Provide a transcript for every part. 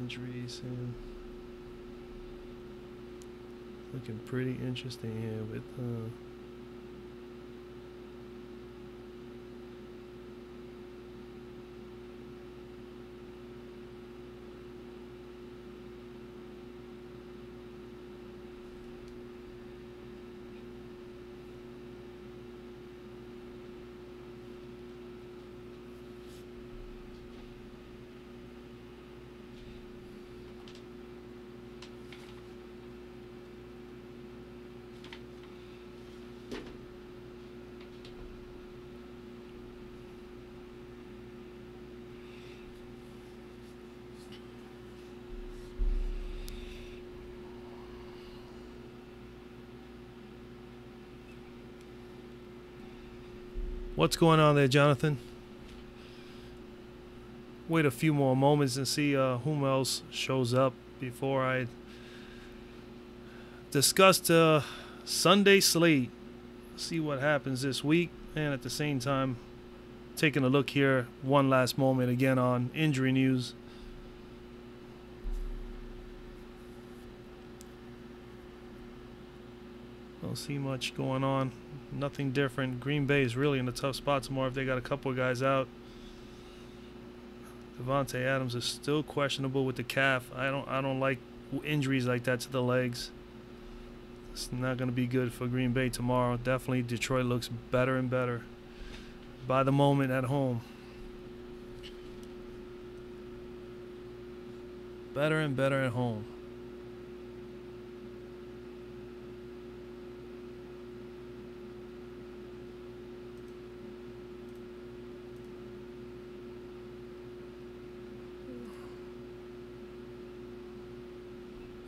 injuries and looking pretty interesting here with what's going on there, Jonathan? Wait a few more moments and see whom else shows up before I discuss the Sunday slate. See what happens this week, and at the same time, taking a look here one last moment again on injury news. Don't see much going on. Nothing different. Green Bay is really in a tough spot tomorrow if they got a couple of guys out. Davante Adams is still questionable with the calf. I don't like injuries like that to the legs. It's not going to be good for Green Bay tomorrow. Definitely Detroit looks better and better by the moment at home. Better and better at home.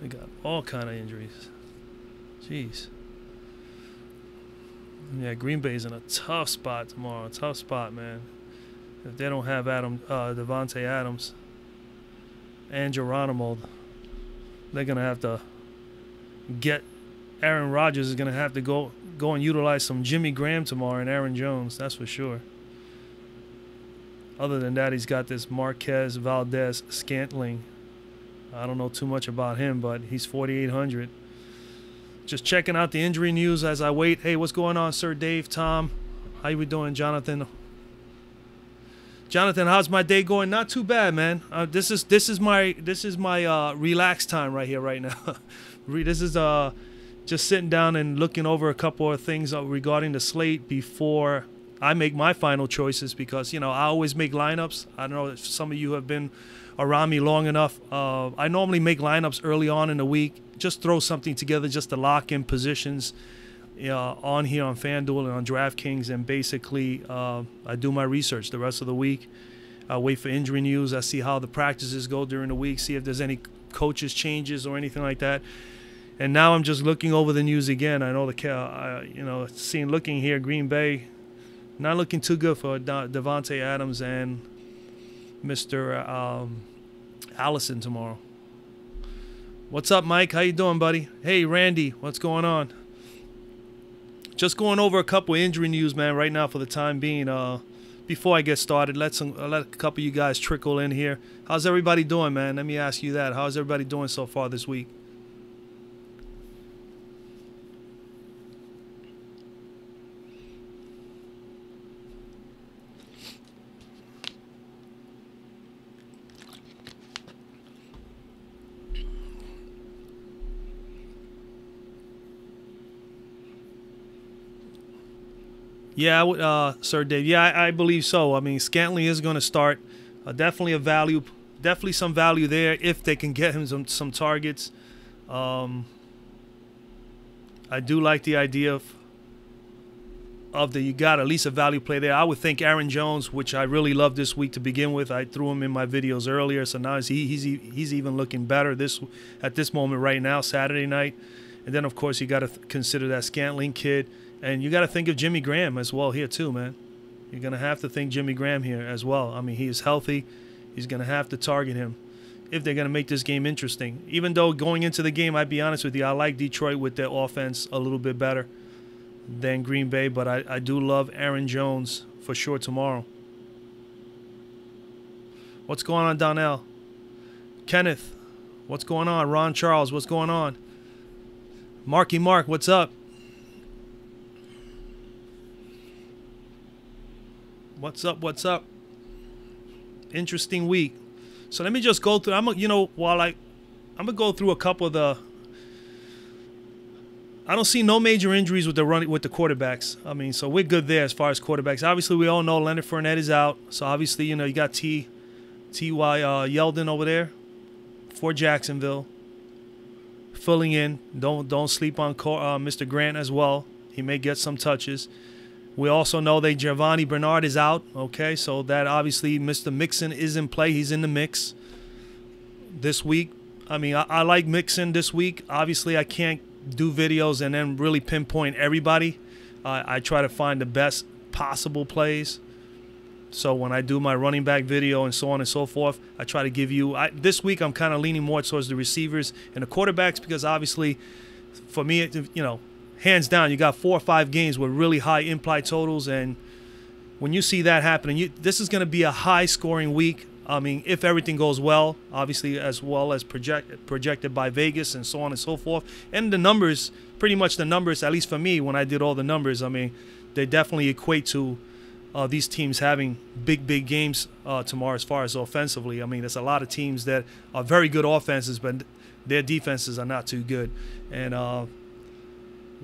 They got all kind of injuries. Jeez. Yeah, Green Bay's in a tough spot tomorrow. Tough spot, man. If they don't have Davante Adams and Geronimo, they're gonna have to get. Aaron Rodgers is gonna have to go and utilize some Jimmy Graham tomorrow and Aaron Jones. That's for sure. Other than that, he's got this Marquez Valdez Scantling. I don't know too much about him, but he's 4,800. Just checking out the injury news as I wait. Hey, what's going on, Sir Dave, Tom? How you doing, Jonathan? Jonathan, how's my day going? Not too bad, man. This is my relaxed time right here, right now. This is just sitting down and looking over a couple of things regarding the slate before I make my final choices, because I always make lineups. I don't know if some of you have been around me long enough. I normally make lineups early on in the week. Just throw something together just to lock in positions on here on Fanduel and on Draftkings, and basically I do my research the rest of the week. I wait for injury news. I see how the practices go during the week, see if there's any coaches changes or anything like that. And now I'm just looking over the news again. I know looking here, Green Bay not looking too good for Davante Adams and Mr. Allison tomorrow. What's up, Mike? How you doing, buddy? Hey, Randy, what's going on? Just going over a couple of injury news, man, right now for the time being. Before I get started, let a couple of you guys trickle in here. How's everybody doing, man? Let me ask you that. How's everybody doing so far this week? Yeah, Sir Dave. Yeah, I believe so. I mean, Scantling is going to start. Definitely some value there if they can get him some targets. I do like the idea of you got at least a value play there. I would think Aaron Jones, which I really loved this week to begin with. I threw him in my videos earlier, so now he's even looking better at this moment right now, Saturday night. And then of course you got to consider that Scantling kid. And you got to think of Jimmy Graham as well here too, man. You're going to have to think Jimmy Graham here as well. I mean, he is healthy. He's going to have to target him if they're going to make this game interesting. Even though going into the game, I'd be honest with you, I like Detroit with their offense a little bit better than Green Bay. But I do love Aaron Jones for sure tomorrow. What's going on, Donnell? Kenneth, what's going on? Ron Charles, what's going on? Marky Mark, what's up? What's up? What's up? Interesting week. So let me just go through. I'm gonna go through a couple of the. I don't see no major injuries with the quarterbacks. I mean, so we're good there as far as quarterbacks. Obviously, we all know Leonard Fournette is out. So obviously, you got T.Y. Yeldon over there for Jacksonville, filling in. Don't sleep on Mr. Grant as well. He may get some touches. We also know that Giovanni Bernard is out. Okay, so that obviously Mr. Mixon is in play. He's in the mix this week. I mean, I like Mixon this week. Obviously, I can't do videos and then really pinpoint everybody. I try to find the best possible plays. So when I do my running back video and so on and so forth, I try to give you. This week I'm kind of leaning more towards the receivers and the quarterbacks because obviously, for me, hands down, you got 4 or 5 games with really high implied totals, and when you see that happening, this is going to be a high-scoring week. I mean, if everything goes well, obviously, as well as projected by Vegas and so on and so forth. And the numbers, pretty much the numbers, at least for me, when I did all the numbers, I mean, they definitely equate to these teams having big games tomorrow as far as offensively. I mean, there's a lot of teams that are very good offenses, but their defenses are not too good. And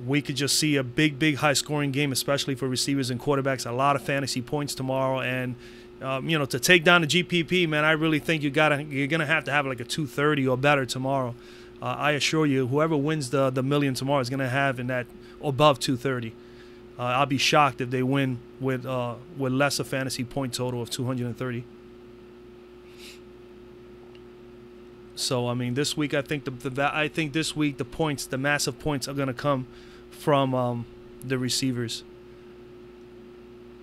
we could just see a big high-scoring game, especially for receivers and quarterbacks. A lot of fantasy points tomorrow, and to take down the GPP, man, I really think you're gonna have to have like a 230 or better tomorrow. I assure you, whoever wins the million tomorrow is gonna have in that above 230. I'll be shocked if they win with less a fantasy point total of 230. So I mean, this week I think this week the massive points are gonna come from the receivers,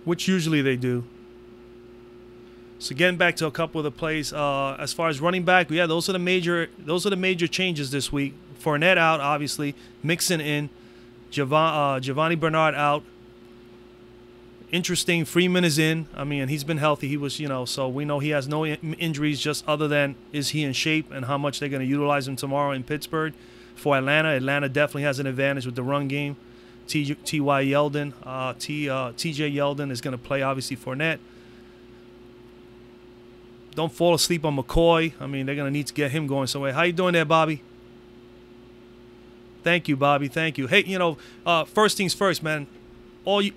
which usually they do. So getting back to a couple of the plays, as far as running back, yeah, those are the major changes this week. Fournette out, obviously. Mixon in. Giovanni Bernard out. Interesting, Freeman is in. I mean, he's been healthy. He was, so we know he has no injuries, just other than is he in shape and how much they're going to utilize him tomorrow in Pittsburgh. For Atlanta definitely has an advantage with the run game. T.Y. Yeldon, T.J. Yeldon is going to play, obviously, Fournette. Don't fall asleep on McCoy. I mean, they're going to need to get him going somewhere. How you doing there, Bobby? Thank you, Bobby. Thank you. Hey, first things first, man. All you,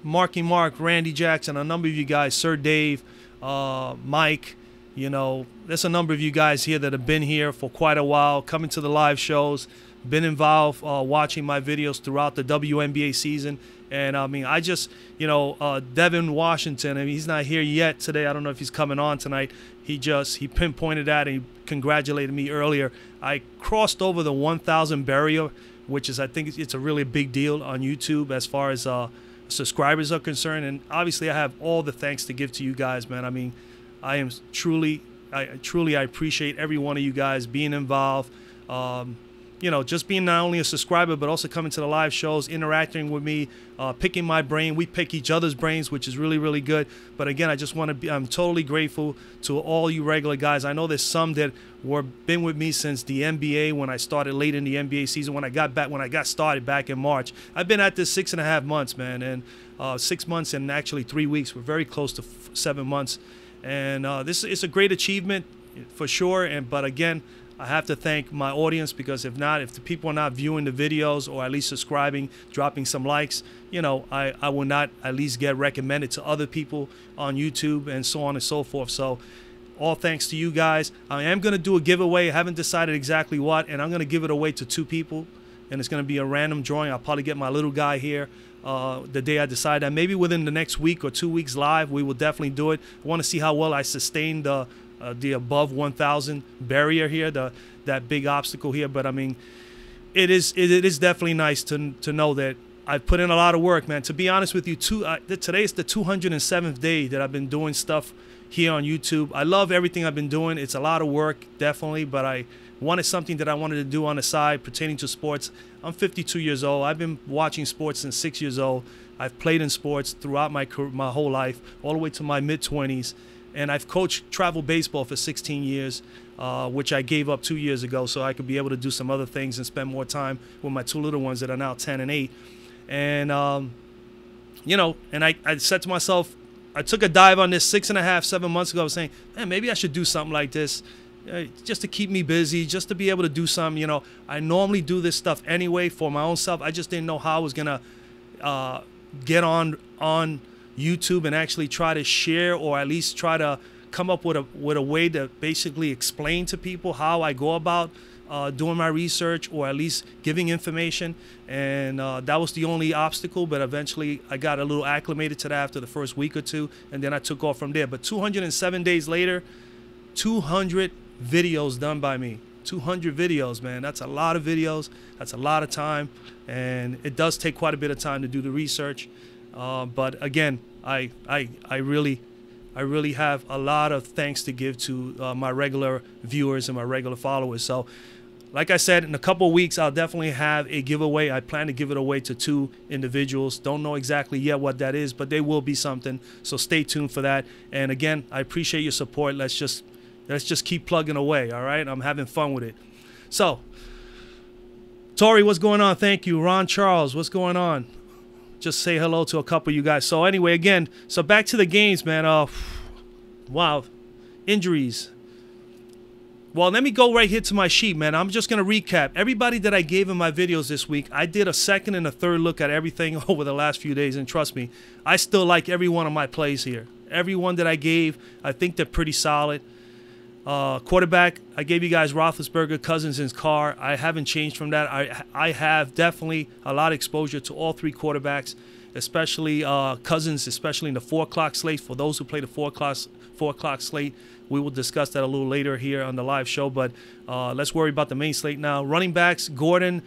Marky Mark, Randy Jackson, a number of you guys, Sir Dave, Mike, there's a number of you guys here that have been here for quite a while, coming to the live shows, been involved watching my videos throughout the WNBA season. And I mean, I just, Devin Washington, I mean, he's not here yet today. I don't know if he's coming on tonight. He pinpointed that and he congratulated me earlier. I crossed over the 1,000 barrier, which is, I think it's a really big deal on YouTube as far as subscribers are concerned. And obviously I have all the thanks to give to you guys, man. I mean, I truly appreciate every one of you guys being involved. Just being not only a subscriber, but also coming to the live shows, interacting with me, picking my brain. We pick each other's brains, which is really, really good. But again, I'm totally grateful to all you regular guys. I know there's some that been with me since the NBA when I started late in the NBA season, when I got started back in March. I've been at this 6.5 months, man, and 6 months and actually 3 weeks. We're very close to 7 months. And this is a great achievement for sure. But again, I have to thank my audience, because if the people are not viewing the videos or at least subscribing, dropping some likes, I will not at least get recommended to other people on YouTube and so on and so forth. So all thanks to you guys. I am going to do a giveaway. I haven't decided exactly what, and I'm going to give it away to 2 people, and it's going to be a random drawing. I'll probably get my little guy here the day I decide that. Maybe within the next week or 2 weeks live, we will definitely do it. I want to see how well I sustain the above 1,000 barrier here, that big obstacle here. But I mean, it is definitely nice to know that I've put in a lot of work, man. To be honest with you, today is the 207th day that I've been doing stuff here on YouTube. I love everything I've been doing. It's a lot of work, definitely, but I wanted something that I wanted to do on the side pertaining to sports. I'm 52 years old. I've been watching sports since 6 years old. I've played in sports throughout my whole life, all the way to my mid-20s. And I've coached travel baseball for 16 years, which I gave up 2 years ago so I could be able to do some other things and spend more time with my two little ones that are now 10 and 8. And, you know, and I said to myself, I took a dive on this 6.5, 7 months ago. I was saying, man, maybe I should do something like this just to keep me busy, just to be able to do something. You know, I normally do this stuff anyway for my own self. I just didn't know how I was going to get on YouTube and actually try to share, or at least try to come up with a way to basically explain to people how I go about doing my research, or at least giving information. And that was the only obstacle, but eventually I got a little acclimated to that after the first week or two, and then I took off from there. But 207 days later, 200 videos done by me. 200 videos, man. That's a lot of videos. That's a lot of time, and it does take quite a bit of time to do the research. But again, I really have a lot of thanks to give to my regular viewers and my regular followers. So, like I said, in a couple of weeks, I'll definitely have a giveaway. I plan to give it away to 2 individuals. Don't know exactly yet what that is, but there will be something. So stay tuned for that. And again, I appreciate your support. Let's just keep plugging away. All right, I'm having fun with it. So, Tori, what's going on? Thank you. Ron Charles, what's going on? Just say hello to a couple of you guys. So anyway, again, so back to the games, man. Wow, injuries. Well, let me go right here to my sheet, man. I'm just going to recap. Everybody that I gave in my videos this week, I did a second and a third look at everything over the last few days. And trust me, I still like every one of my plays here. Every one that I gave, I think they're pretty solid. Quarterback, I gave you guys Roethlisberger, Cousins, and Carr. I haven't changed from that. I have definitely a lot of exposure to all 3 quarterbacks, especially Cousins, especially in the 4 o'clock slate. For those who play the 4 o'clock slate, we will discuss that a little later here on the live show. But let's worry about the main slate now. Running backs, Gordon.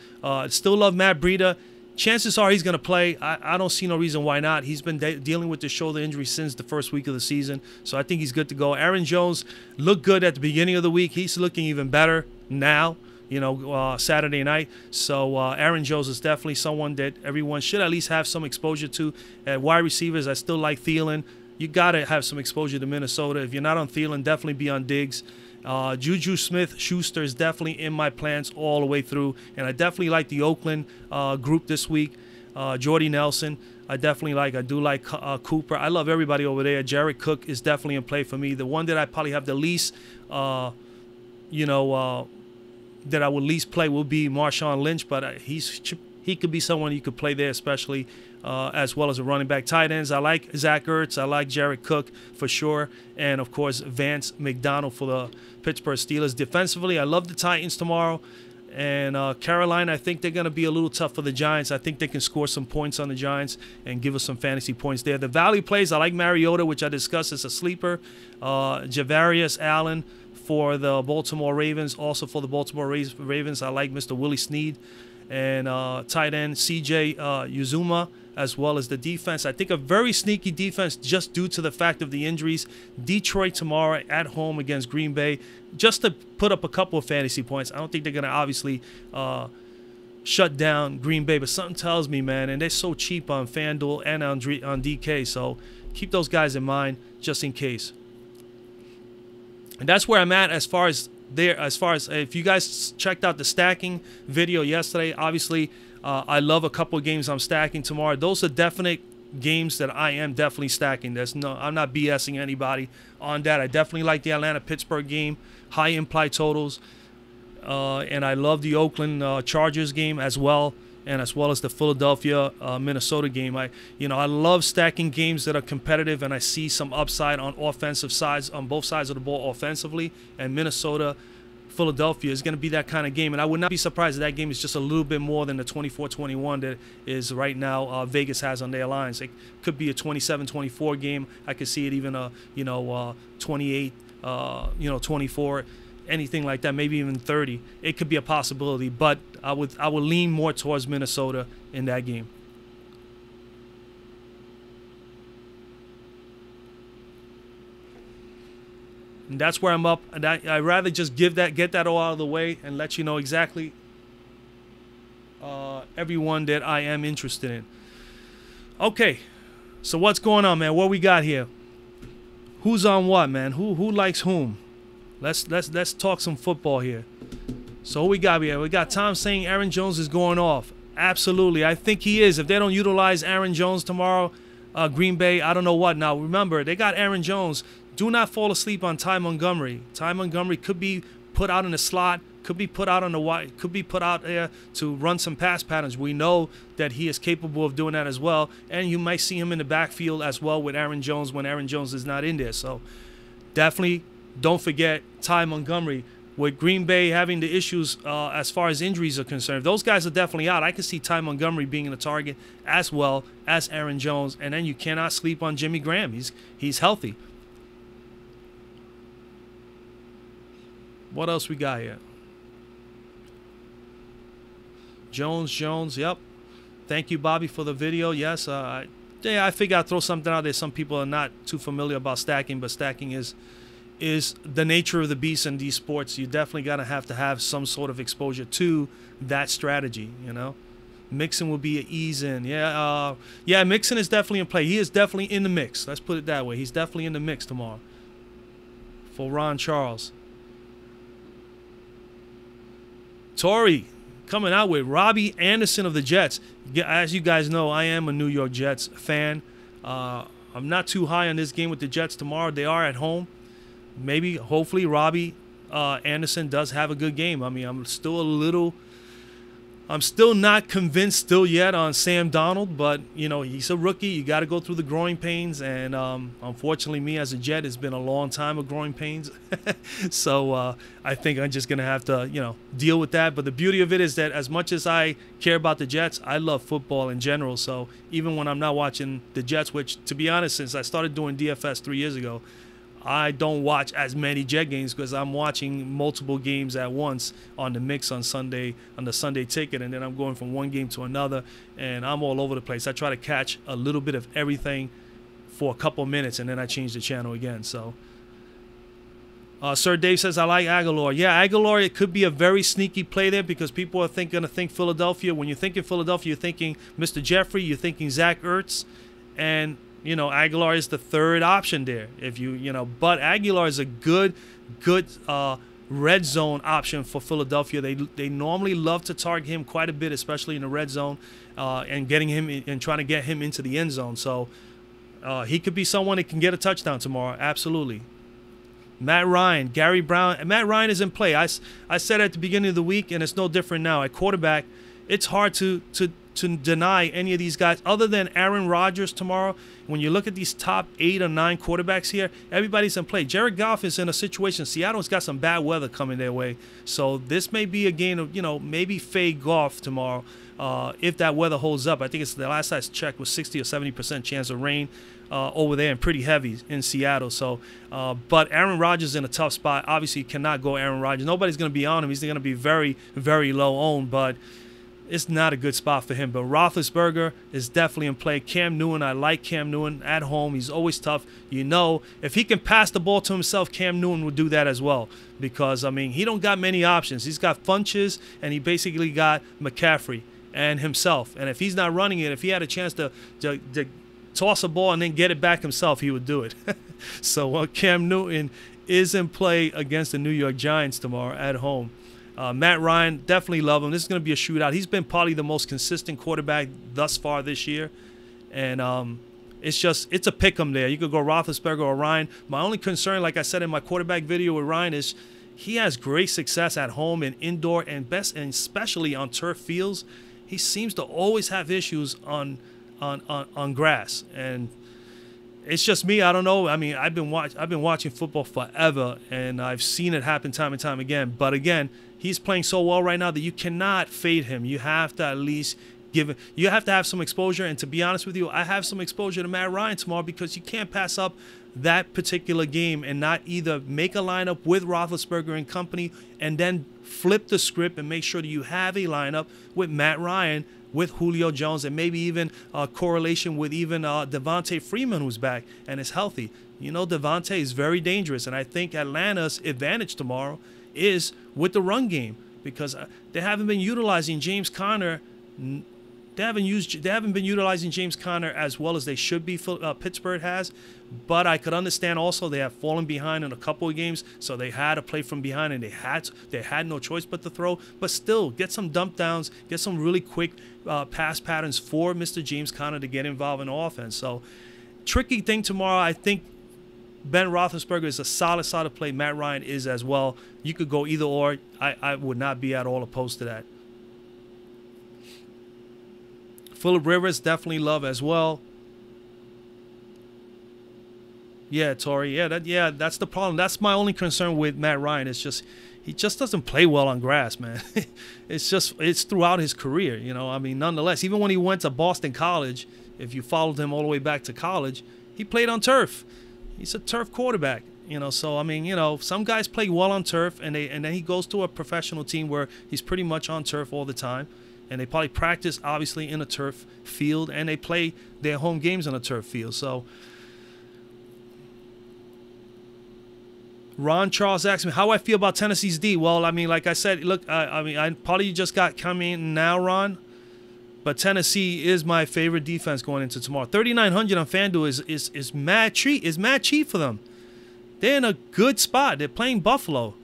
Still love Matt Breida. Chances are he's going to play. I don't see no reason why not. He's been dealing with the shoulder injury since the first week of the season, so I think he's good to go. Aaron Jones looked good at the beginning of the week. He's looking even better now, you know, Saturday night. So Aaron Jones is definitely someone that everyone should at least have some exposure to. At wide receivers, I still like Thielen. You got to have some exposure to Minnesota. If you're not on Thielen, definitely be on Diggs. Juju Smith-Schuster is definitely in my plans all the way through, and I definitely like the Oakland group this week. Jordy Nelson, I definitely like. I do like Cooper. I love everybody over there. Jared Cook is definitely in play for me. The one that I probably have the least, that I would least play will be Marshawn Lynch, but he could be someone you could play there, especially as well as a running back. Tight ends, I like Zach Ertz. I like Jared Cook for sure. And, of course, Vance McDonald for the Pittsburgh Steelers. Defensively, I love the Titans tomorrow. And Carolina, I think they're going to be a little tough for the Giants. I think they can score some points on the Giants and give us some fantasy points there. The value plays, I like Mariota, which I discussed as a sleeper. Javarius Allen for the Baltimore Ravens. Also for the Baltimore Ravens, I like Mr. Willie Snead. And tight end C.J. Uzuma, as well as the defense. I think a very sneaky defense just due to the fact of the injuries. Detroit tomorrow at home against Green Bay, just to put up a couple of fantasy points. I don't think they're going to obviously shut down Green Bay, but something tells me, man, and they're so cheap on Fanduel and on DK, so keep those guys in mind just in case. And that's where I'm at as far as if you guys checked out the stacking video yesterday, obviously I love a couple of games I'm stacking tomorrow. Those are definite games that I am definitely stacking. I'm not BSing anybody on that. I definitely like the Atlanta-Pittsburgh game, high implied totals, and I love the Oakland Chargers game as well, and as well as the Philadelphia Minnesota game. I love stacking games that are competitive, and I see some upside on offensive sides, on both sides of the ball offensively, and Philadelphia is going to be that kind of game. And I would not be surprised if that game is just a little bit more than the 24-21 that is right now Vegas has on their lines. It could be a 27-24 game. I could see it even a 28, 24, anything like that, maybe even 30. It could be a possibility, but I would lean more towards Minnesota in that game. And that's where I'm up. And I'd rather just get that all out of the way and let you know exactly everyone that I am interested in. Okay, so what's going on, man? What we got here? Who's on what, man? Who likes whom? Let's talk some football here. So who we got here? We got Tom saying Aaron Jones is going off. Absolutely. I think he is. If they don't utilize Aaron Jones tomorrow, Green Bay, I don't know what. Now, remember, they got Aaron Jones. Do not fall asleep on Ty Montgomery. Ty Montgomery could be put out in the slot, could be put out on the wide, could be put out there to run some pass patterns. We know that he is capable of doing that as well. And you might see him in the backfield as well with Aaron Jones when Aaron Jones is not in there. So definitely don't forget Ty Montgomery. With Green Bay having the issues as far as injuries are concerned, if those guys are definitely out, I could see Ty Montgomery being in the target as well as Aaron Jones. And then you cannot sleep on Jimmy Graham. He's healthy. What else we got here? Jones, yep. Thank you, Bobby, for the video. Yes, I figure I'd throw something out there. Some people are not too familiar about stacking, but stacking is the nature of the beast in these sports. You definitely got to have some sort of exposure to that strategy, you know. Mixon will be an ease in. Yeah, Mixon is definitely in play. He is definitely in the mix. Let's put it that way. He's definitely in the mix tomorrow for Ron Charles. Torrey coming out with Robbie Anderson of the Jets. As you guys know, I am a New York Jets fan. I'm not too high on this game with the Jets tomorrow. They are at home. Maybe, hopefully, Robbie Anderson does have a good game. I mean, I'm still not convinced still yet on Sam Darnold, but, you know, he's a rookie. You got to go through the growing pains, and unfortunately, me as a Jet, it's been a long time of growing pains. So I think I'm just going to have to, you know, deal with that. But the beauty of it is that as much as I care about the Jets, I love football in general. So even when I'm not watching the Jets, which, to be honest, since I started doing DFS 3 years ago, I don't watch as many Jet games because I'm watching multiple games at once on the mix on Sunday, on the Sunday ticket, and then I'm going from one game to another, and I'm all over the place. I try to catch a little bit of everything for a couple minutes, and then I change the channel again. So, Sir Dave says, I like Aguilar. Yeah, Aguilar, it could be a very sneaky play there because people are going to think Philadelphia. When you think of Philadelphia, you're thinking Mr. Jeffrey, you're thinking Zach Ertz, and you know, Aguilar is the third option there. But Aguilar is a good red zone option for Philadelphia. They normally love to target him quite a bit, especially in the red zone, and getting him and trying to get him into the end zone. So he could be someone that can get a touchdown tomorrow. Absolutely. Matt Ryan, Gary Brown. And Matt Ryan is in play. I said at the beginning of the week, and it's no different now. At quarterback, it's hard to deny any of these guys other than Aaron Rodgers tomorrow. When you look at these top 8 or 9 quarterbacks here, everybody's in play. Jared Goff is in a situation. Seattle's got some bad weather coming their way. So this may be a game of, maybe fade Goff tomorrow if that weather holds up. I think it's the last I checked was 60 or 70% chance of rain over there and pretty heavy in Seattle. So, but Aaron Rodgers is in a tough spot. Obviously, you cannot go Aaron Rodgers. Nobody's going to be on him. He's going to be very, very low owned, but it's not a good spot for him. But Roethlisberger is definitely in play. Cam Newton, I like Cam Newton at home. He's always tough. If he can pass the ball to himself, Cam Newton would do that as well. Because, he don't got many options. He's got Funches, and he basically got McCaffrey and himself. And if he's not running it, if he had a chance to toss a ball and then get it back himself, he would do it. So Cam Newton is in play against the New York Giants tomorrow at home. Matt Ryan, definitely love him. This is going to be a shootout. He's been probably the most consistent quarterback thus far this year. And it's a pick-em there. You could go Roethlisberger or Ryan. My only concern, like I said in my quarterback video with Ryan, is he has great success at home and indoor and especially on turf fields. He seems to always have issues on grass. And it's just me. I don't know. I've been watching football forever, and I've seen it happen time and time again. But again, he's playing so well right now that you cannot fade him. You have to at least you have to have some exposure. And to be honest with you, I have some exposure to Matt Ryan tomorrow because you can't pass up that particular game and not either make a lineup with Roethlisberger and company and then flip the script and make sure that you have a lineup with Matt Ryan, with Julio Jones, and maybe even a correlation with even Devontae Freeman, who's back and is healthy. Devontae is very dangerous, and I think Atlanta's advantage tomorrow is with the run game because they haven't been utilizing James Conner. They They haven't been utilizing James Conner as well as they should be. Pittsburgh has, but I could understand also they have fallen behind in a couple of games, so they had to play from behind, and they had no choice but to throw. But still, get some dump downs, get some really quick pass patterns for Mr. James Conner to get involved in the offense. So, tricky thing tomorrow. I think Ben Roethlisberger is a solid play. Matt Ryan is as well. You could go either or. I would not be at all opposed to that. Phillip Rivers, definitely love as well. Yeah, Tori. Yeah, that's the problem. That's my only concern with Matt Ryan. It's just he just doesn't play well on grass, man. It's throughout his career, you know. I mean, nonetheless, even when he went to Boston College, if you followed him all the way back to college, he played on turf. He's a turf quarterback, you know. So I mean, you know, some guys play well on turf, and then he goes to a professional team where he's pretty much on turf all the time. And they probably practice, obviously, in a turf field, and they play their home games on a turf field. So, Ron Charles asked me how I feel about Tennessee's D. Well, I mean, like I said, look, I probably just got coming now, Ron, but Tennessee is my favorite defense going into tomorrow. 3,900 on Fanduel is mad cheap for them. They're in a good spot. They're playing Buffalo.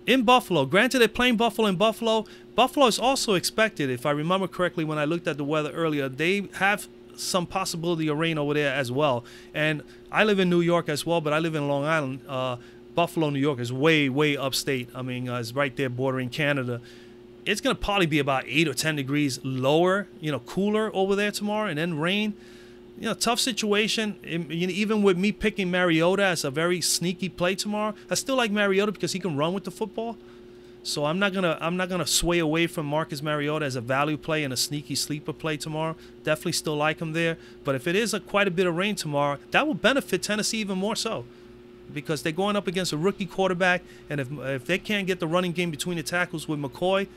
In Buffalo. Granted, they're playing Buffalo in Buffalo. Buffalo is also expected, if I remember correctly when I looked at the weather earlier, they have some possibility of rain over there as well. And I live in New York as well, but I live in Long Island. Buffalo, New York is way upstate. I mean, it's right there bordering Canada. It's going to probably be about 8 or 10 degrees lower, you know, cooler over there tomorrow, and then rain. You know, tough situation. Even with me picking Mariota as a very sneaky play tomorrow, I still like Mariota because he can run with the football. So I'm not gonna sway away from Marcus Mariota as a value play and a sneaky sleeper play tomorrow. Definitely still like him there. But if it is quite a bit of rain tomorrow, that will benefit Tennessee even more so, because they're going up against a rookie quarterback, and if they can't get the running game between the tackles with McCoy,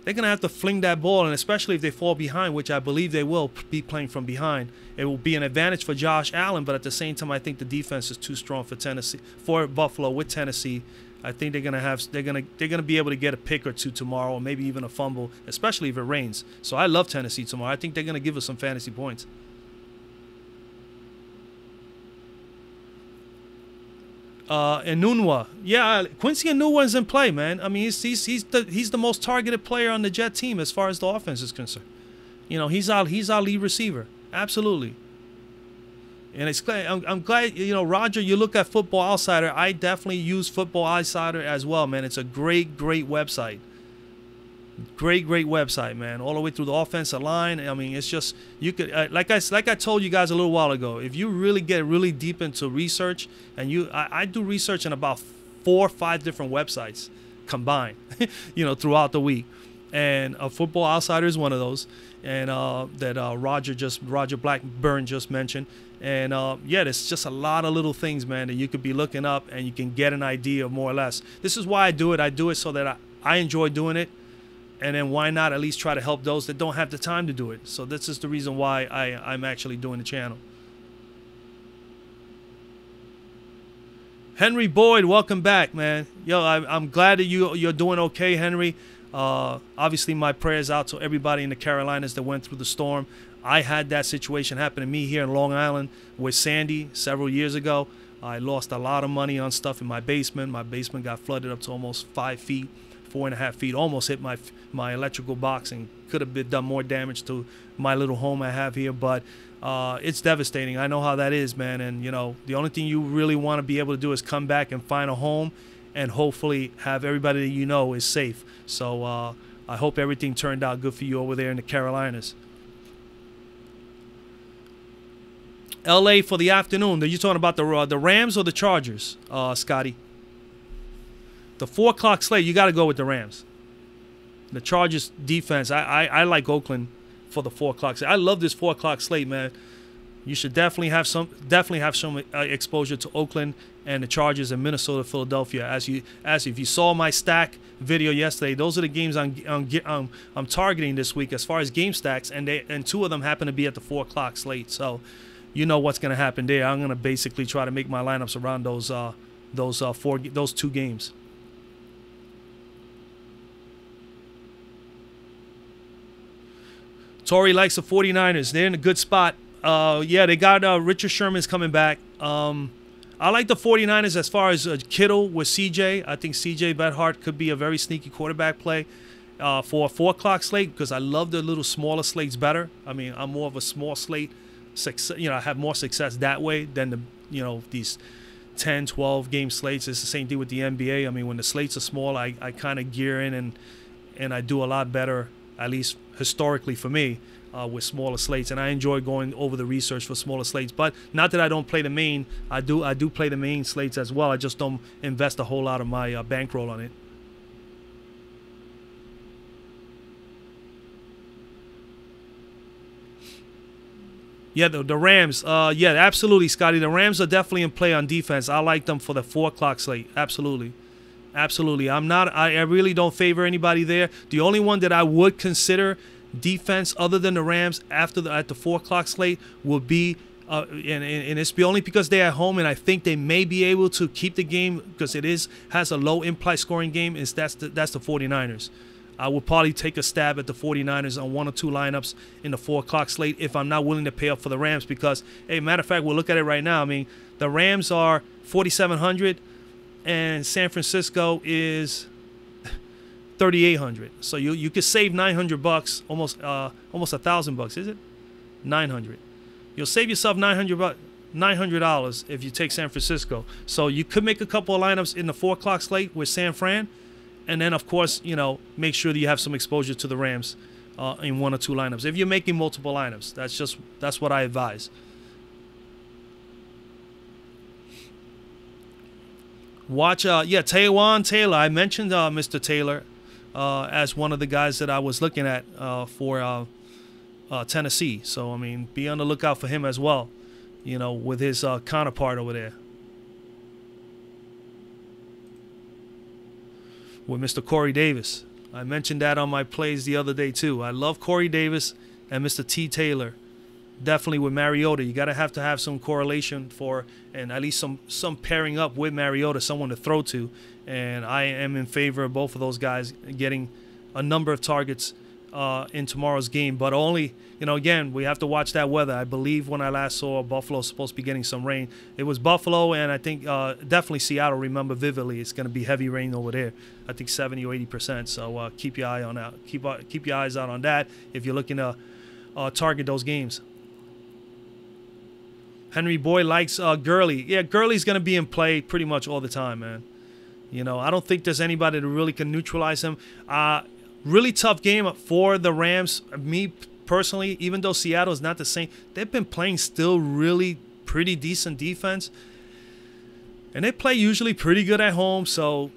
they're going to have to fling that ball, and especially if they fall behind, which I believe they will be playing from behind. It will be an advantage for Josh Allen, but at the same time, I think the defense is too strong for Tennessee, for Buffalo with Tennessee. I think they're gonna be able to get a pick or two tomorrow, or maybe even a fumble, especially if it rains. So I love Tennessee tomorrow. I think they're gonna give us some fantasy points. Enunwa, yeah, Quincy Enunwa is in play, man. I mean, he's the most targeted player on the Jet team as far as the offense is concerned. You know, he's our lead receiver, absolutely. And I'm glad, you know, Roger, you look at Football Outsider. I definitely use Football Outsider as well, man. It's a great website. Great website, man. All the way through the offensive line. I mean, it's just, you could, like I told you guys a little while ago, if you really get really deep into research, and I do research in about 4 or 5 different websites combined, you know, throughout the week. And Football Outsider is one of those, and that Roger Blackburn just mentioned. And yeah, there's just a lot of little things, man, that you could be looking up, and you can get an idea of more or less. This is why I do it. I do it so that I enjoy doing it, and then why not at least try to help those that don't have the time to do it. So this is the reason why I'm actually doing the channel. Henry Boyd, welcome back, man. Yo, I'm glad that you're doing okay, Henry. Obviously, my prayers out to everybody in the Carolinas that went through the storm. I had that situation happen to me here in Long Island with Sandy several years ago. I lost a lot of money on stuff in my basement. My basement got flooded up to almost 5 feet, 4.5 feet. Almost hit my electrical box, and could have done more damage to my little home I have here. But it's devastating. I know how that is, man. And, you know, the only thing you really want to be able to do is come back and find a home, and hopefully have everybody that you know is safe. So I hope everything turned out good for you over there in the Carolinas. LA for the afternoon. Are you talking about the Rams or the Chargers, Scotty? The 4 o'clock slate, you got to go with the Rams. The Chargers defense, I like Oakland for the 4 o'clock slate. I love this 4 o'clock slate, man. You should definitely have some exposure to Oakland and the Chargers and Minnesota, Philadelphia. As if you saw my stack video yesterday, those are the games I'm targeting this week as far as game stacks, and 2 of them happen to be at the 4 o'clock slate. So you know what's going to happen there. I'm going to basically try to make my lineups around those 2 games. Tori likes the 49ers. They're in a good spot. Yeah, they got Richard Sherman's coming back. I like the 49ers as far as Kittle with CJ. I think CJ Beathard could be a very sneaky quarterback play for a 4 o'clock slate because I love the little smaller slates better. I mean, I'm more of a small slate. I have more success that way than these 10, 12 game slates. It's the same thing with the NBA. I mean, when the slates are small, I kind of gear in and I do a lot better, at least historically for me, with smaller slates. And I enjoy going over the research for smaller slates. But not that I don't play the main. I do play the main slates as well. I just don't invest a whole lot of my bankroll on it. Yeah, the Rams. Yeah, absolutely, Scotty. The Rams are definitely in play on defense. I like them for the 4 o'clock slate. Absolutely. Absolutely. I really don't favor anybody there. The only one that I would consider defense other than the Rams at the 4 o'clock slate would be, and it's only because they're at home, and I think they may be able to keep the game because has a low implied scoring game. That's the 49ers. I would probably take a stab at the 49ers on 1 or 2 lineups in the 4 o'clock slate if I'm not willing to pay up for the Rams because, hey, matter of fact, we'll look at it right now. I mean, the Rams are 4,700 and San Francisco is 3,800. So you could save $900, almost $1,000, is it? 900. You'll save yourself $900 if you take San Francisco. So you could make a couple of lineups in the 4 o'clock slate with San Fran. And then, of course, make sure that you have some exposure to the Rams in 1 or 2 lineups. If you're making multiple lineups, that's what I advise. Watch, Taywan Taylor. I mentioned Mr. Taylor as one of the guys that I was looking at for Tennessee. So, I mean, be on the lookout for him as well, with his counterpart over there. With Mr. Corey Davis. I mentioned that on my plays the other day too. I love Corey Davis and Mr. T. Taylor. Definitely with Mariota. You gotta have to have some correlation and at least some pairing up with Mariota, someone to throw to. And I am in favor of both of those guys getting a number of targets in tomorrow's game. But only, again, we have to watch that weather. I believe when I last saw Buffalo supposed to be getting some rain. It was Buffalo, and I think definitely Seattle, remember vividly, it's going to be heavy rain over there. I think 70 or 80%. So keep your eye on that. Keep your eyes out on that if you're looking to target those games. Henry Boyd likes Gurley. Yeah, Gurley's going to be in play pretty much all the time, man. I don't think there's anybody that really can neutralize him. Really tough game for the Rams. Me personally, even though Seattle is not the same, they've been playing still really pretty decent defense. And they play usually pretty good at home. So,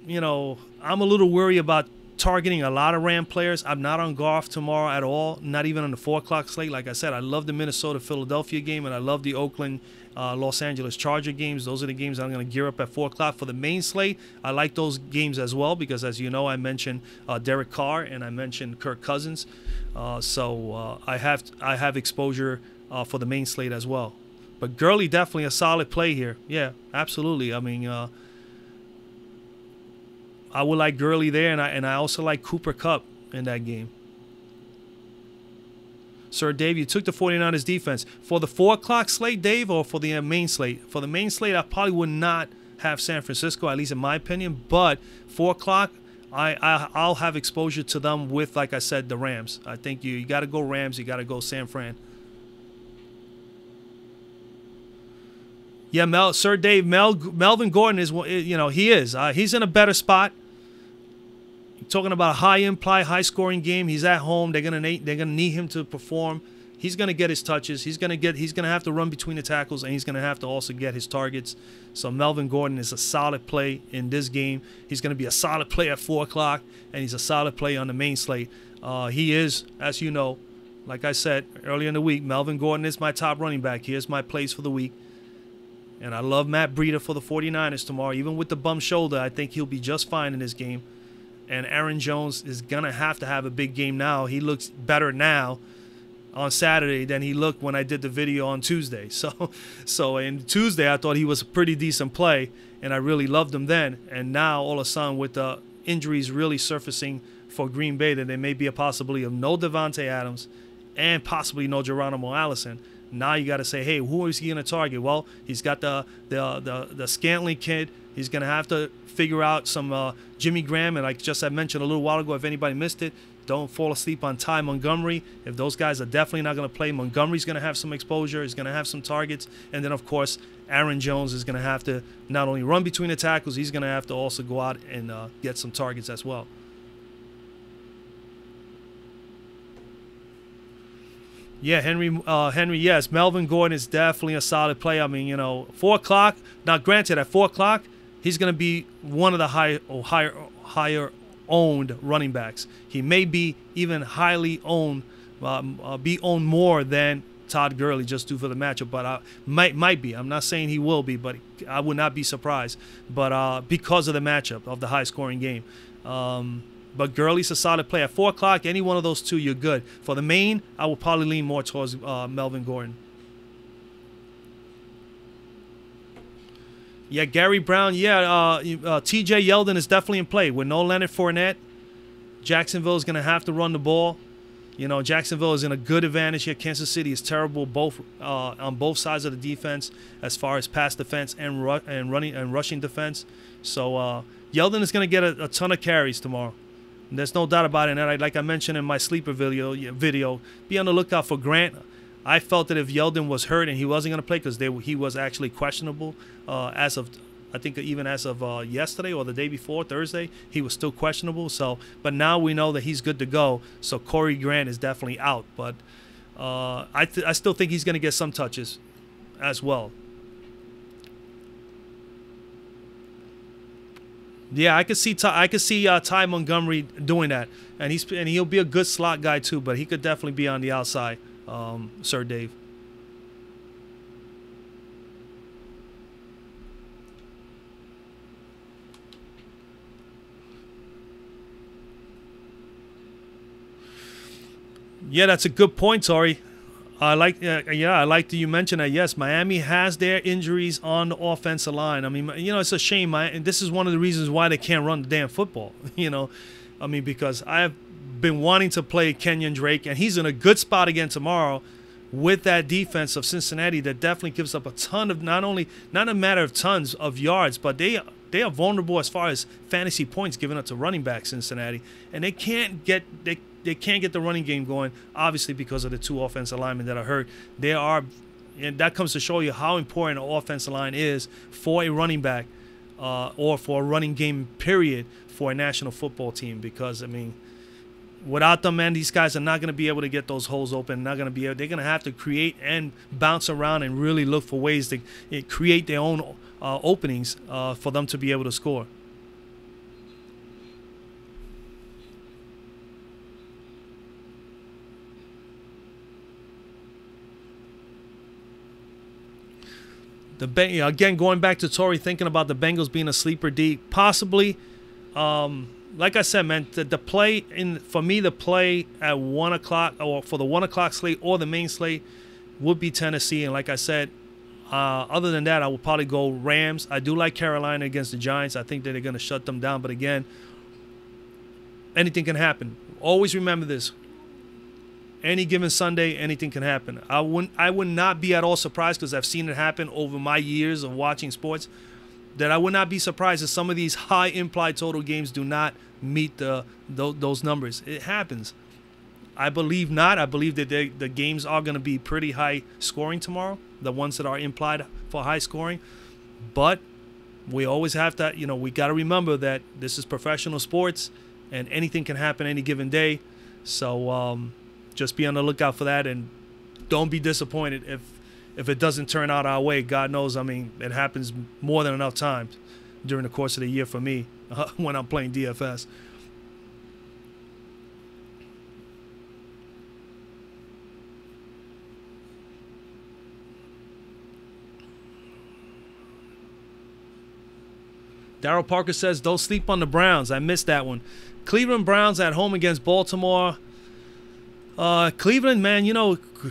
I'm a little worried about targeting a lot of Ram players. I'm not on Goff tomorrow at all, not even on the 4 o'clock slate. Like I said, I love the Minnesota-Philadelphia game, and I love the Oakland-Los Angeles Charger games. Those are the games I'm going to gear up at 4 o'clock. For the main slate, I like those games as well because, as you know, I mentioned Derek Carr and I mentioned Kirk Cousins. So I have exposure for the main slate as well. But Gurley definitely a solid play here. Yeah, absolutely. I mean, I would like Gurley there, and I also like Cooper Kupp in that game. Sir Dave, you took the 49ers defense. For the 4 o'clock slate, Dave, or for the main slate? For the main slate, I probably would not have San Francisco, at least in my opinion. But 4 o'clock, I'll have exposure to them with, like I said, the Rams. I think you got to go Rams. You got to go San Fran. Yeah, Sir Dave, Melvin Gordon is, he is. He's in a better spot. Talking about a high implied, high scoring game. He's at home. They're gonna need him to perform. He's gonna get his touches. He's gonna have to run between the tackles, and he's gonna have to also get his targets. So Melvin Gordon is a solid play in this game. He's gonna be a solid play at 4 o'clock, and he's a solid play on the main slate. He is, as you know, like I said earlier in the week, Melvin Gordon is my top running back. Here's my plays for the week. And I love Matt Breida for the 49ers tomorrow. Even with the bum shoulder, I think he'll be just fine in this game. And Aaron Jones is going to have a big game now. He looks better now on Saturday than he looked when I did the video on Tuesday. So in Tuesday, I thought he was a pretty decent play, and I really loved him then. And now, all of a sudden, with the injuries really surfacing for Green Bay, that there may be a possibility of no Devontae Adams and possibly no Geronimo Allison. Now you got to say, hey, who is he going to target? Well, he's got the Scantling kid. He's going to have to figure out some Jimmy Graham. And like just I mentioned a little while ago, if anybody missed it, don't fall asleep on Ty Montgomery. If those guys are definitely not going to play, Montgomery's going to have some exposure. He's going to have some targets. And then, of course, Aaron Jones is going to have to not only run between the tackles, he's going to have to also go out and get some targets as well. Yeah, Henry, yes. Melvin Gordon is definitely a solid play. I mean, 4 o'clock. Now, granted, at 4 o'clock, he's going to be one of the higher owned running backs. He may be even highly owned, be owned more than Todd Gurley just due for the matchup, but might be. I'm not saying he will be, but I would not be surprised. But because of the matchup of the high-scoring game. But Gurley's a solid play. At 4 o'clock, any one of those two, you're good. For the main, I would probably lean more towards Melvin Gordon. Yeah, Gary Brown. Yeah, T.J. Yeldon is definitely in play. With no Leonard Fournette, Jacksonville is going to have to run the ball. Jacksonville is in a good advantage here. Kansas City is terrible on both sides of the defense as far as pass defense and running and rushing defense. So Yeldon is going to get a ton of carries tomorrow. And there's no doubt about it. And like I mentioned in my sleeper video, be on the lookout for Grant. I felt that if Yeldon was hurt and he wasn't going to play because he was actually questionable as of, I think even as of yesterday or the day before, Thursday, he was still questionable. So, but now we know that he's good to go. So Corey Grant is definitely out. But I still think he's going to get some touches as well. Yeah, I could see Ty Montgomery doing that, and he'll be a good slot guy too. But he could definitely be on the outside, Sir Dave. Yeah, that's a good point, Tori. I like that you mentioned that. Yes, Miami has their injuries on the offensive line. I mean, it's a shame. And this is one of the reasons why they can't run the damn football. I mean, because I've been wanting to play Kenyon Drake, and he's in a good spot again tomorrow with that defense of Cincinnati that definitely gives up a ton of not a matter of tons of yards, but they are vulnerable as far as fantasy points given up to running back Cincinnati, and they can't get the running game going, obviously because of the two offensive linemen that are hurt. And that comes to show you how important an offensive line is for a running back or for a running game period for a national football team. Because, I mean, without them, man, these guys are not going to be able to get those holes open. They're going to have to create and bounce around and really look for ways to create their own openings for them to be able to score. Again, going back to Tori, thinking about the Bengals being a sleeper D, possibly. Like I said, man, the play at 1 o'clock or for the 1 o'clock slate or the main slate would be Tennessee. And like I said, other than that, I would probably go Rams. I do like Carolina against the Giants. I think that they're going to shut them down. But again, anything can happen. Always remember this. Any given Sunday, anything can happen. I would not be at all surprised, because I've seen it happen over my years of watching sports, that I would not be surprised if some of these high implied total games do not meet those numbers. It happens. I believe not. I believe that the games are going to be pretty high scoring tomorrow, the ones that are implied for high scoring. But we always have to, we got to remember that this is professional sports and anything can happen any given day. So, just be on the lookout for that, and don't be disappointed if it doesn't turn out our way. God knows, I mean, it happens more than enough times during the course of the year for me when I'm playing DFS. Daryl Parker says, don't sleep on the Browns. I missed that one. Cleveland Browns at home against Baltimore. Cleveland, man,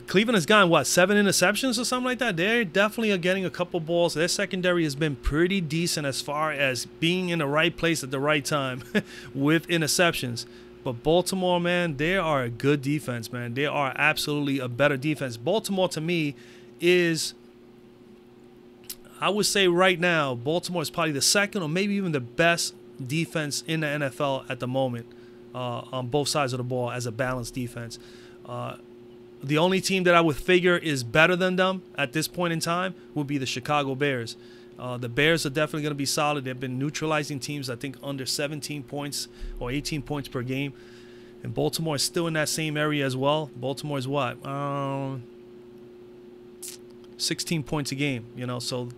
Cleveland has gotten, 7 interceptions or something like that? They're definitely getting a couple balls. Their secondary has been pretty decent as far as being in the right place at the right time with interceptions. But Baltimore, man, they are a good defense, man. They are absolutely a better defense. Baltimore, to me, is, I would say right now, Baltimore is probably the second or maybe even the best defense in the NFL at the moment, on both sides of the ball as a balanced defense. The only team that I would figure is better than them at this point in time would be the Chicago Bears. The Bears are definitely going to be solid. They've been neutralizing teams, I think, under 17 points or 18 points per game. And Baltimore is still in that same area as well. Baltimore is what? 16 points a game, so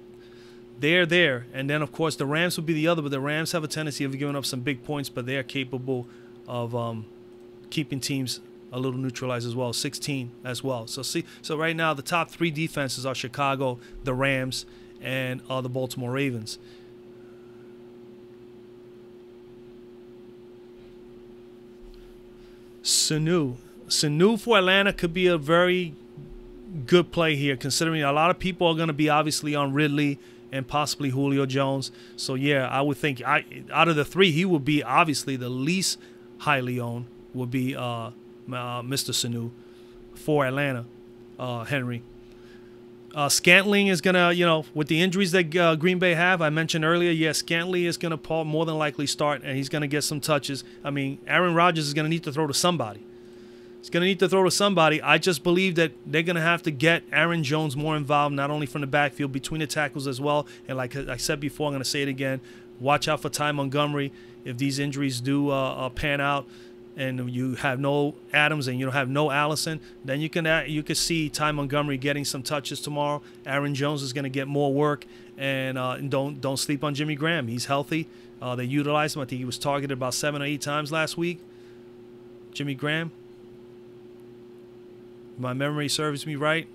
they're there. And then, of course, the Rams would be the other, but the Rams have a tendency of giving up some big points, but they are capable of keeping teams a little neutralized as well, 16 as well. So right now the top three defenses are Chicago, the Rams, and the Baltimore Ravens. Sanu for Atlanta could be a very good play here, considering a lot of people are going to be obviously on Ridley and possibly Julio Jones. So yeah, I would think out of the three, he would be obviously the least highly owned would be Mr. Sanu for Atlanta, Henry. Scantling is going to, with the injuries that Green Bay have, I mentioned earlier, Scantling is going to more than likely start, and he's going to get some touches. I mean, Aaron Rodgers is going to need to throw to somebody. He's going to need to throw to somebody. I just believe that they're going to have to get Aaron Jones more involved, not only from the backfield, between the tackles as well. And like I said before, I'm going to say it again, watch out for Ty Montgomery. If these injuries do pan out, and you have no Adams and you don't have no Allison, then you can see Ty Montgomery getting some touches tomorrow. Aaron Jones is going to get more work, and don't sleep on Jimmy Graham. He's healthy. They utilized him. I think he was targeted about 7 or 8 times last week. Jimmy Graham. My memory serves me right.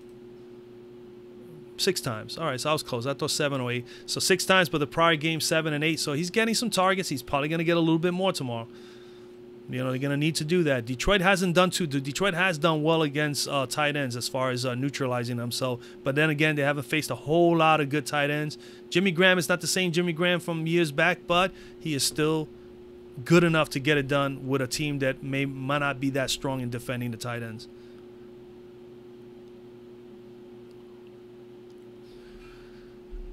6 times. All right, so I was close. I thought 7 or 8. So 6 times, but the prior game 7 and 8. So he's getting some targets. He's probably going to get a little bit more tomorrow. They're going to need to do that. Detroit has done well against tight ends as far as neutralizing them. So, but then again, they haven't faced a whole lot of good tight ends. Jimmy Graham is not the same Jimmy Graham from years back, but he is still good enough to get it done with a team that might not be that strong in defending the tight ends.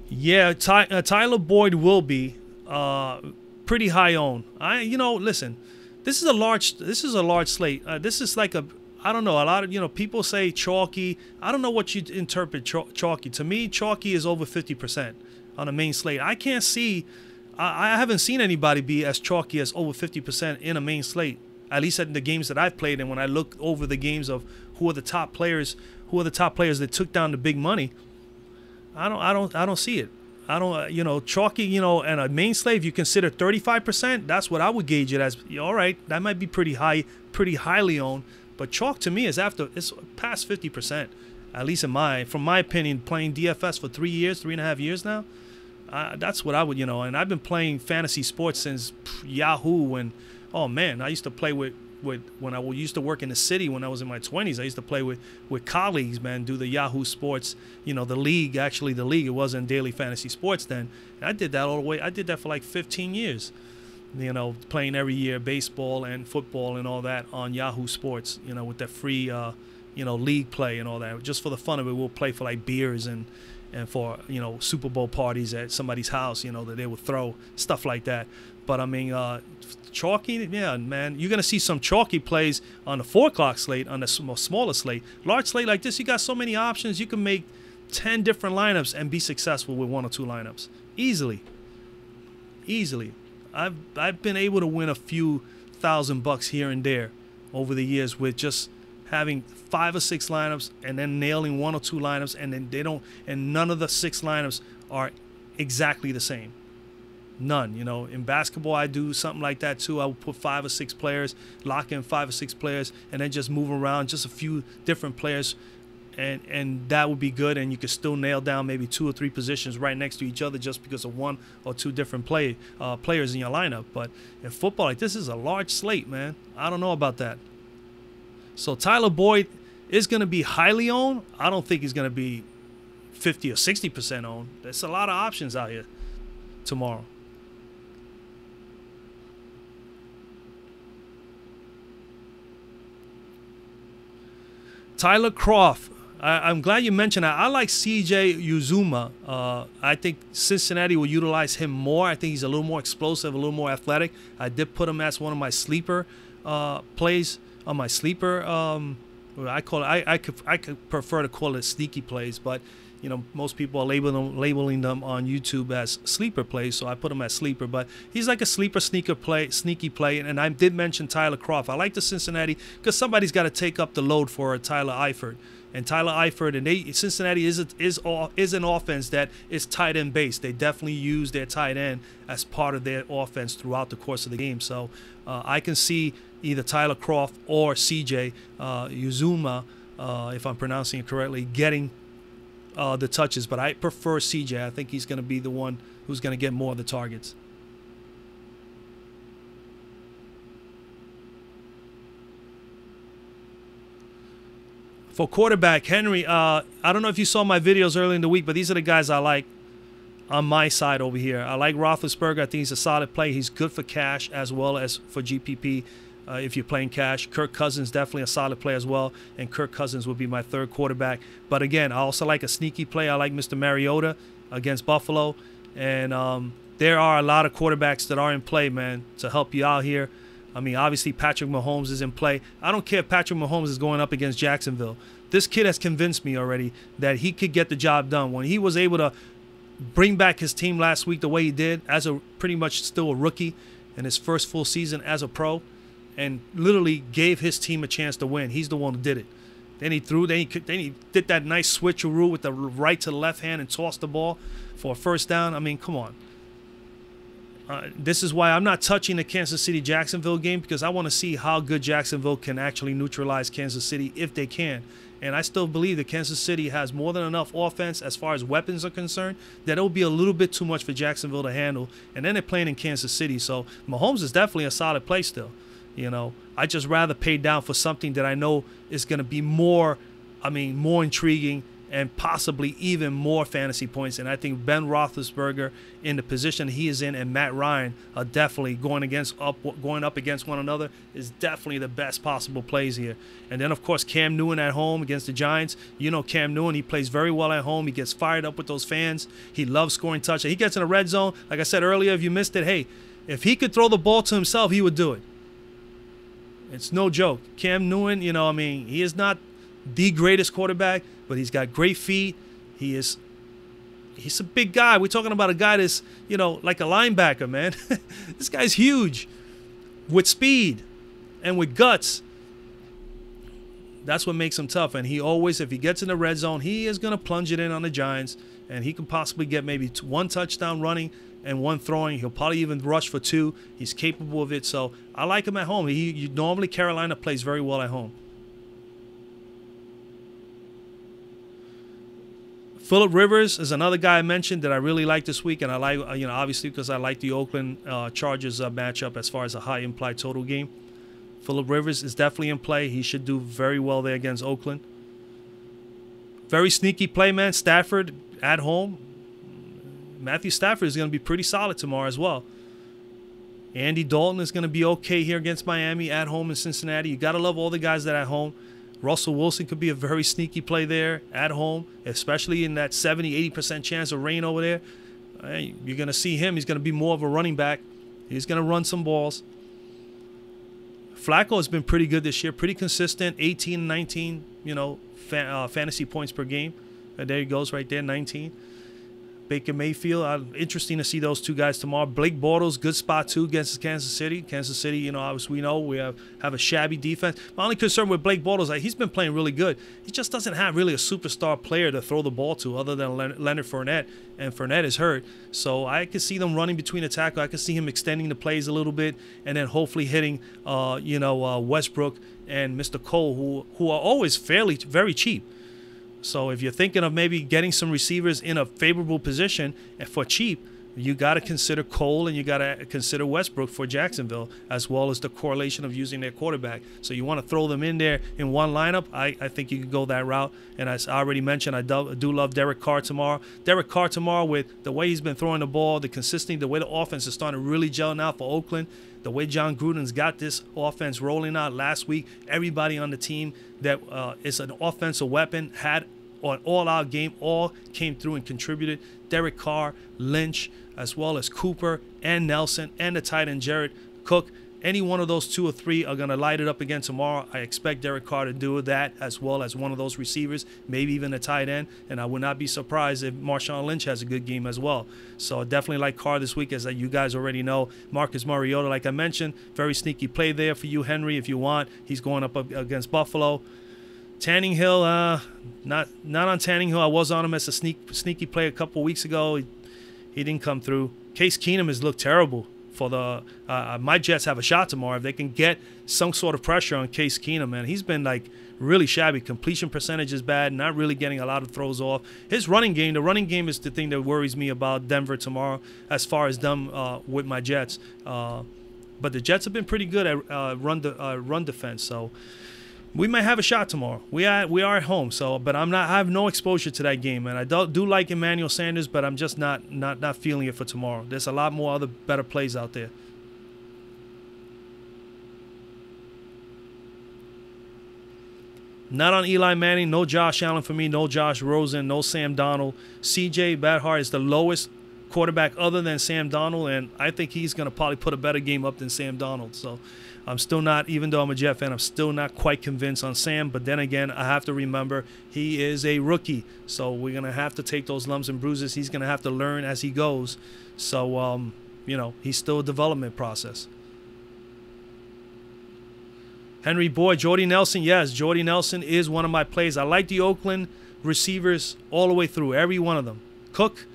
Yeah, Tyler Boyd will be pretty high owned. Listen. This is a large slate. This is like I don't know, a lot of, people say chalky. I don't know what you interpret chalky. To me, chalky is over 50% on a main slate. I can't see, I haven't seen anybody be as chalky as over 50% in a main slate, at least in the games that I've played. And when I look over the games of who are the top players that took down the big money, I don't see it. I don't, chalky, and a main slate, if you consider 35%, that's what I would gauge it as. All right, that might be pretty highly owned. But chalk to me is it's past 50%, at least from my opinion, playing DFS for 3.5 years now. That's what I would, and I've been playing fantasy sports since Yahoo. And, oh man, I used to play with when I used to work in the city when I was in my 20s. I used to play with colleagues, man, do the Yahoo Sports, the league. Actually, the league, it wasn't Daily Fantasy Sports then. And I did that all the way. I did that for like 15 years, playing every year baseball and football and all that on Yahoo Sports, with the free, league play and all that. Just for the fun of it, we'll play for like beers and for, Super Bowl parties at somebody's house, that they would throw, stuff like that. But I mean, chalky, yeah, man. You're going to see some chalky plays on the 4 o'clock slate, on the smaller slate. Large slate like this, you got so many options. You can make 10 different lineups and be successful with 1 or 2 lineups. Easily. I've been able to win a few $1,000 here and there over the years with just having 5 or 6 lineups and then nailing 1 or 2 lineups, and then none of the 6 lineups are exactly the same. None. In basketball, I do something like that too. I would put 5 or 6 players, lock in 5 or 6 players, and then just move around just a few different players, and that would be good. And you could still nail down maybe 2 or 3 positions right next to each other just because of 1 or 2 different players in your lineup. But in football, like this is a large slate, man. I don't know about that. So Tyler Boyd is going to be highly owned. I don't think he's going to be 50 or 60% owned. There's a lot of options out here tomorrow. Tyler Croft. I'm glad you mentioned that. I like C.J. Uzuma. I think Cincinnati will utilize him more. I think he's a little more explosive, a little more athletic. I did put him as one of my sleeper plays on my sleeper. I call it. I could prefer to call it sneaky plays, but you know, most people are labeling them on YouTube as sleeper plays, so I put him as sleeper. But he's like a sleeper sneaky play. And I did mention Tyler Croft. I like the Cincinnati because somebody's got to take up the load for Tyler Eifert. And Tyler Eifert and Cincinnati is an offense that is tight end based. They definitely use their tight end as part of their offense throughout the course of the game. So I can see either Tyler Croft or CJ Uzuma, if I'm pronouncing it correctly, getting the touches. But I prefer CJ. I think he's going to be the one who's going to get more of the targets. For quarterback, Henry, I don't know if you saw my videos early in the week, but these are the guys I like on my side over here. I like Roethlisberger. I think he's a solid play. He's good for cash as well as for GPP if you're playing cash. Kirk Cousins, definitely a solid play as well, and Kirk Cousins would be my third quarterback. But again, I also like a sneaky play. I like Mr. Mariota against Buffalo, and there are a lot of quarterbacks that are in play, man, to help you out here. I mean, obviously, Patrick Mahomes is in play. I don't care if Patrick Mahomes is going up against Jacksonville. This kid has convinced me already that he could get the job done. When he was able to bring back his team last week the way he did, as a pretty much still a rookie in his first full season as a pro, and literally gave his team a chance to win. He's the one who did it. Then he threw. Then he did that nice switcheroo with the right to the left hand and tossed the ball for a first down. I mean, come on. This is why I'm not touching the Kansas City-Jacksonville game, because I want to see how good Jacksonville can actually neutralize Kansas City if they can. And I still believe that Kansas City has more than enough offense as far as weapons are concerned that it'll be a little bit too much for Jacksonville to handle. And then they're playing in Kansas City. So Mahomes is definitely a solid play still. You know, I just rather pay down for something that I know is going to be more intriguing and possibly even more fantasy points. And I think Ben Roethlisberger in the position he is in and Matt Ryan are definitely going up against one another is definitely the best possible plays here. And then, of course, Cam Newton at home against the Giants. You know Cam Newton, he plays very well at home. He gets fired up with those fans. He loves scoring touchdowns. He gets in the red zone. Like I said earlier, if you missed it, hey, if he could throw the ball to himself, he would do it. It's no joke. Cam Newton, you know, I mean, he is not the greatest quarterback, but he's got great feet. He's a big guy. We're talking about a guy that's, you know, like a linebacker, man. This guy's huge with speed and with guts. That's what makes him tough. And he always, if he gets in the red zone, he is going to plunge it in on the Giants, and he can possibly get maybe one touchdown running and one throwing. He'll probably even rush for two. He's capable of it. So I like him at home. Normally Carolina plays very well at home. Phillip Rivers is another guy I mentioned that I really like this week, and I like, obviously because I like the Oakland Chargers matchup as far as a high implied total game. Phillip Rivers is definitely in play. He should do very well there against Oakland. Very sneaky play, man. Stafford at home. Matthew Stafford is going to be pretty solid tomorrow as well. Andy Dalton is going to be okay here against Miami at home in Cincinnati. You got to love all the guys that are at home. Russell Wilson could be a very sneaky play there at home, especially in that 70-80% chance of rain over there. You're going to see him. He's going to be more of a running back. He's going to run some balls. Flacco has been pretty good this year, pretty consistent, 18, 19, fantasy points per game. There he goes right there, 19. Baker Mayfield, interesting to see those two guys tomorrow. Blake Bortles, good spot too against Kansas City. Kansas City, obviously we know we have a shabby defense. My only concern with Blake Bortles, he's been playing really good. He just doesn't have really a superstar player to throw the ball to other than Leonard Fournette, and Fournette is hurt. So I could see them running between the tackle. I could see him extending the plays a little bit, and then hopefully hitting, Westbrook and Mr. Cole, who are always very cheap. So if you're thinking of maybe getting some receivers in a favorable position and for cheap, you got to consider Cole and you got to consider Westbrook for Jacksonville, as well as the correlation of using their quarterback. So you want to throw them in there in one lineup. I think you could go that route. And as I already mentioned, I do love Derek Carr tomorrow. Derek Carr tomorrow, with the way he's been throwing the ball, the consistency, the way the offense is starting to really gel now for Oakland, the way John Gruden's got this offense rolling out last week. Everybody on the team that is an offensive weapon had an all-out game, all came through and contributed. Derek Carr, Lynch, as well as Cooper and Nelson and the tight end Jared Cook. Any one of those 2 or 3 are going to light it up again tomorrow. I expect Derek Carr to do that, as well as one of those receivers, maybe even a tight end. And I would not be surprised if Marshawn Lynch has a good game as well. So I definitely like Carr this week, as you guys already know. Marcus Mariota, like I mentioned, very sneaky play there for you, Henry, if you want. He's going up against Buffalo. Tannehill, not on Tannehill. I was on him as a sneaky play a couple weeks ago. He didn't come through. Case Keenum has looked terrible. For the my Jets have a shot tomorrow if they can get some sort of pressure on Case Keenum, man. He's been like really shabby. Completion percentage is bad, not really getting a lot of throws off. His running game, the running game is the thing that worries me about Denver tomorrow as far as them with my Jets. But the Jets have been pretty good at run defense, so we might have a shot tomorrow. We are at home, but I have no exposure to that game, man. I do like Emmanuel Sanders, but I'm just not feeling it for tomorrow. There's a lot more other better plays out there. Not on Eli Manning, no Josh Allen for me, no Josh Rosen, no Sam Darnold. CJ Beathard is the lowest quarterback other than Sam Darnold, and I think he's going to probably put a better game up than Sam Darnold. So I'm still not, even though I'm a Jet fan, I'm still not quite convinced on Sam. But then again, I have to remember he is a rookie. So we're going to have to take those lumps and bruises. He's going to have to learn as he goes. So, he's still a development process. Henry Boyd, Jordy Nelson. Yes, Jordy Nelson is one of my plays. I like the Oakland receivers all the way through, every one of them. Cook,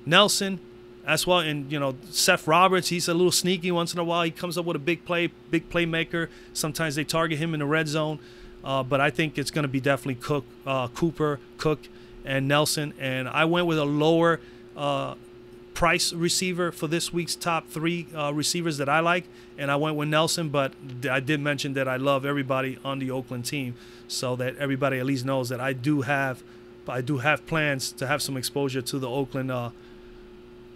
Nelson, as well, and Seth Roberts, he's a little sneaky once in a while. He comes up with a big playmaker. Sometimes they target him in the red zone, but I think it's going to be definitely Cooper, Cook, and Nelson. And I went with a lower price receiver for this week's top 3 receivers that I like, and I went with Nelson. But I did mention that I love everybody on the Oakland team, so that everybody at least knows that I do have plans to have some exposure to the Oakland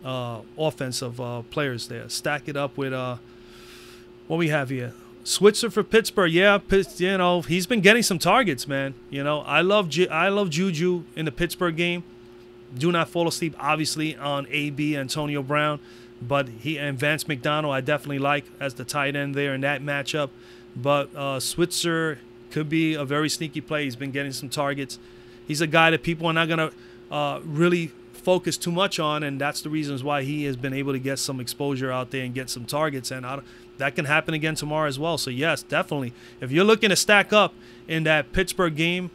offensive players there. Stack it up with what we have here. Switzer for Pittsburgh. Yeah, he's been getting some targets, man. I love Juju in the Pittsburgh game. Do not fall asleep, obviously, on AB, Antonio Brown, but he and Vance McDonald I definitely like as the tight end there in that matchup. But Switzer could be a very sneaky play. He's been getting some targets. He's a guy that people are not going to really focus too much on, and that's the reasons why he has been able to get some exposure out there and get some targets, and that can happen again tomorrow as well. So yes, definitely, if you're looking to stack up in that Pittsburgh game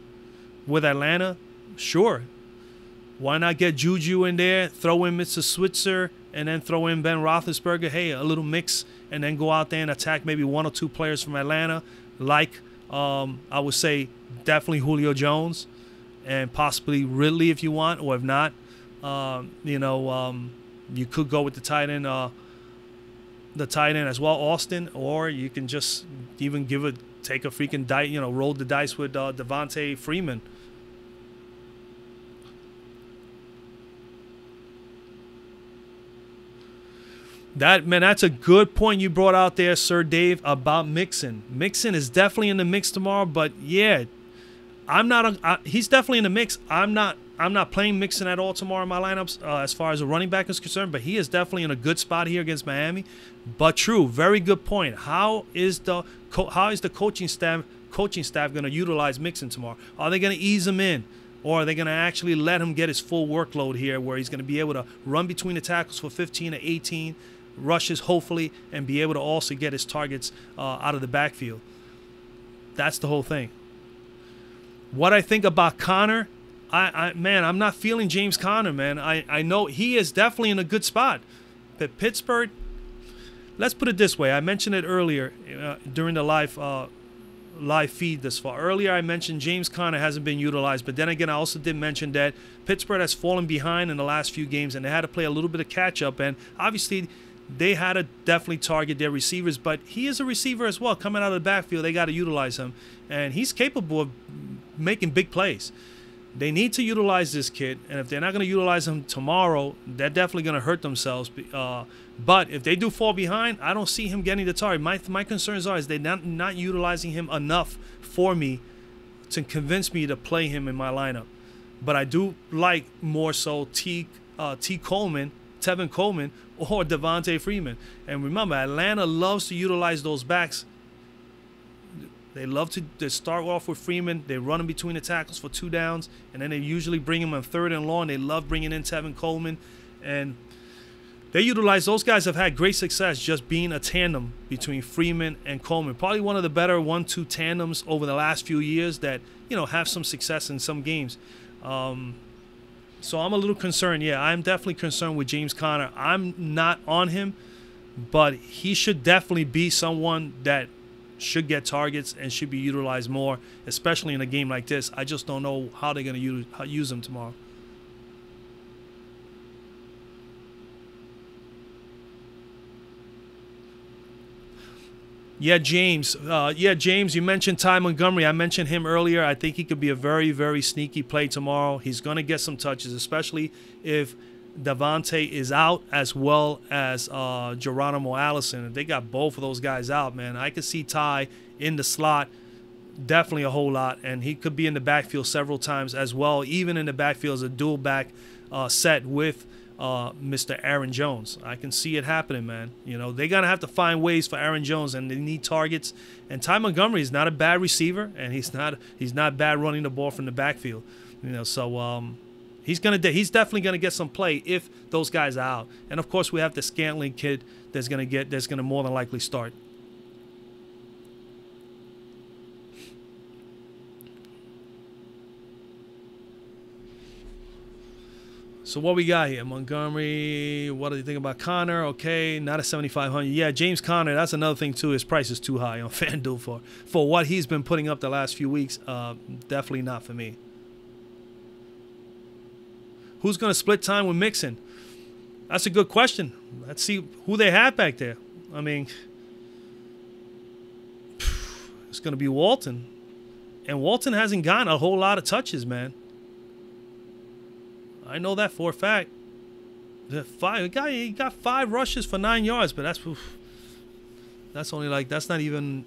with Atlanta, sure, why not get Juju in there, throw in Mr. Switzer, and then throw in Ben Roethlisberger? Hey, a little mix, and then go out there and attack maybe 1 or 2 players from Atlanta, like I would say definitely Julio Jones, and possibly Ridley if you want, or if not, you could go with the tight end as well, Austin, or you can just even take a freaking dice, roll the dice with Devontae Freeman. That's a good point you brought out there, Sir Dave, about Mixon. Mixon is definitely in the mix tomorrow, but yeah, he's definitely in the mix. I'm not playing Mixon at all tomorrow in my lineups as far as a running back is concerned, but he is definitely in a good spot here against Miami. But true, very good point. How is the coaching staff going to utilize Mixon tomorrow? Are they going to ease him in, or are they going to actually let him get his full workload here, where he's going to be able to run between the tackles for 15 to 18 rushes, hopefully, and be able to also get his targets out of the backfield? That's the whole thing. What I think about Conner, I'm not feeling James Conner, man. I know he is definitely in a good spot. But Pittsburgh, let's put it this way. I mentioned it earlier during the live live feed this far. Earlier I mentioned James Conner hasn't been utilized, but then again I also did mention that Pittsburgh has fallen behind in the last few games and they had to play a little bit of catch up, and obviously they had to definitely target their receivers, but he is a receiver as well. Coming out of the backfield, they got to utilize him, and he's capable of making big plays. They need to utilize this kid, and if they're not going to utilize him tomorrow, they're definitely going to hurt themselves. But if they do fall behind, I don't see him getting the target. My concerns are is they're not utilizing him enough for me to convince me to play him in my lineup. But I do like more so Tevin Coleman, or Devontae Freeman. And remember, Atlanta loves to utilize those backs. They love to start off with Freeman. They run him between the tackles for 2 downs, and then they usually bring him on 3rd and long. They love bringing in Tevin Coleman, and they utilize those guys. Have had great success just being a tandem between Freeman and Coleman. Probably one of the better 1-2 tandems over the last few years that have some success in some games. So I'm a little concerned. Yeah, I'm definitely concerned with James Conner. I'm not on him, but he should definitely be someone that should get targets and should be utilized more, especially in a game like this. I just don't know how they're going to use him tomorrow. Yeah, James. James, you mentioned Ty Montgomery. I mentioned him earlier. I think he could be a very, very sneaky play tomorrow. He's going to get some touches, especially if Devontae is out, as well as Geronimo Allison. If they got both of those guys out, man, I could see Ty in the slot definitely a whole lot, and he could be in the backfield several times as well, even in the backfield as a dual back set with Mr. Aaron Jones. I can see it happening, man. They're going to have to find ways for Aaron Jones, and they need targets. And Ty Montgomery is not a bad receiver, and he's not bad running the ball from the backfield. So he's definitely going to get some play if those guys are out. And of course, we have the Scantling kid that's going to more than likely start. So what we got here? Montgomery, what do you think about Conner? Okay, not a 7,500. Yeah, James Conner, that's another thing too. His price is too high on Fanduel for what he's been putting up the last few weeks. Definitely not for me. Who's going to split time with Mixon? That's a good question. Let's see who they have back there. I mean, it's going to be Walton. And Walton hasn't gotten a whole lot of touches, man. I know that for a fact. He got 5 rushes for 9 yards, but that's only that's not even.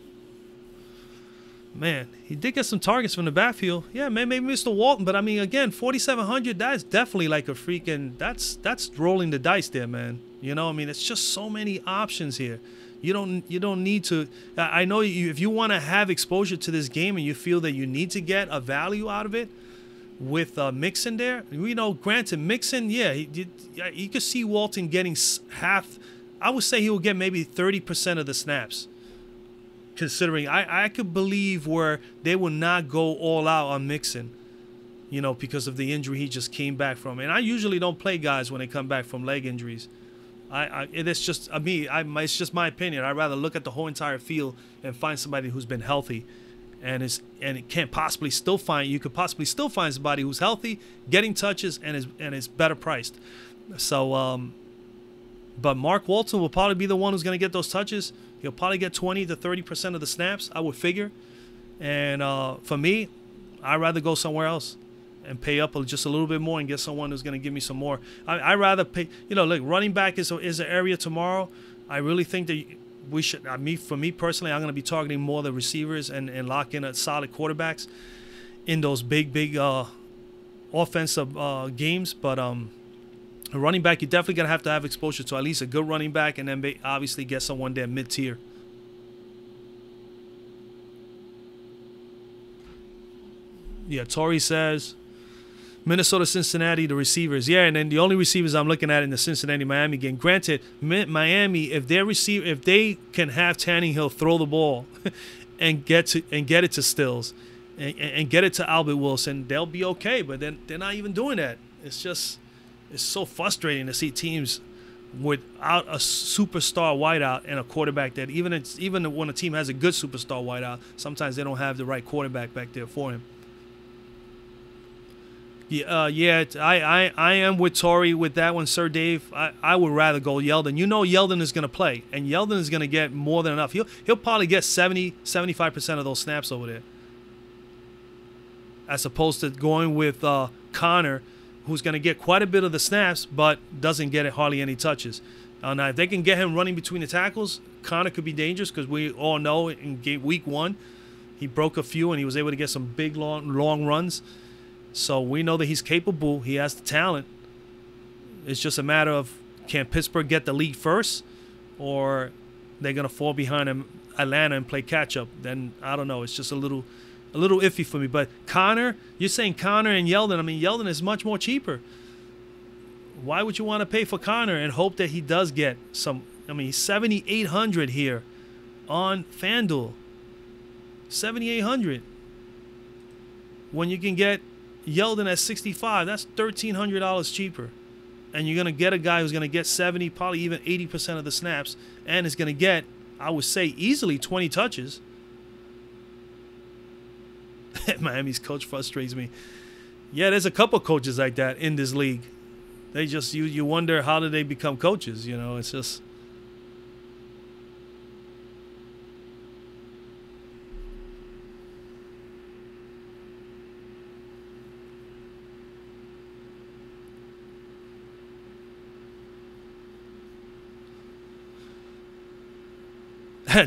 Man, he did get some targets from the backfield. Yeah, maybe Mr. Walton, but I mean, again, 4,700. That's definitely like a freaking. That's rolling the dice there, man. I mean, it's just so many options here. You don't need to. I know if you want to have exposure to this game and you feel that you need to get a value out of it. With Mixon there, granted, Mixon, yeah, you could see Walton getting half. I would say he will get maybe 30% of the snaps. Considering I could believe where they will not go all out on Mixon, because of the injury he just came back from. And I usually don't play guys when they come back from leg injuries. It's just it's just my opinion. I'd rather look at the whole entire field and find somebody who's been healthy. And it can't possibly still find. You could possibly still find somebody who's healthy, getting touches, and is better priced. So, but Mark Walton will probably be the one who's going to get those touches. He'll probably get 20 to 30% of the snaps, I would figure. And for me, I'd rather go somewhere else and pay up just a little bit more and get someone who's going to give me some more. I'd rather pay. Look, running back is an area tomorrow. I really think that. We should. For me personally, I'm going to be targeting more the receivers and lock in a solid quarterbacks in those big offensive games. But a running back, you definitely going to have exposure to at least a good running back, and then obviously get someone there mid-tier. Yeah, Tori says Minnesota, Cincinnati, the receivers. Yeah, and then the only receivers I'm looking at in the Cincinnati-Miami game. Granted, Miami, if they can have Tannehill throw the ball and get it to Stills and get it to Albert Wilson, they'll be okay. But then they're not even doing that. It's so frustrating to see teams without a superstar wideout and a quarterback that even when a team has a good superstar wideout, sometimes they don't have the right quarterback back there for him. Yeah, I am with Torrey with that one, Sir Dave. I would rather go Yeldon. You know Yeldon is going to play, and Yeldon is going to get more than enough. He'll probably get 75% of those snaps over there, as opposed to going with Connor, who's going to get quite a bit of the snaps, but doesn't get hardly any touches. Now, if they can get him running between the tackles, Connor could be dangerous because we all know in week 1, he broke a few and he was able to get some big, long runs. So we know that he's capable. He has the talent. It's just a matter of, can Pittsburgh get the lead first, or they're going to fall behind Atlanta and play catch-up? Then I don't know. It's just a little iffy for me. But Connor, you're saying Connor and Yeldon. I mean, Yeldon is much more cheaper. Why would you want to pay for Connor and hope that he does get some? I mean, 7,800 here on Fanduel. 7,800. When you can get Yeldon at 65, that's $1,300 cheaper. And you're going to get a guy who's going to get 70, probably even 80% of the snaps, and is going to get, I would say, easily 20 touches. Miami's coach frustrates me. Yeah, there's a couple coaches like that in this league. They just, you wonder, how did they become coaches? You know, it's just...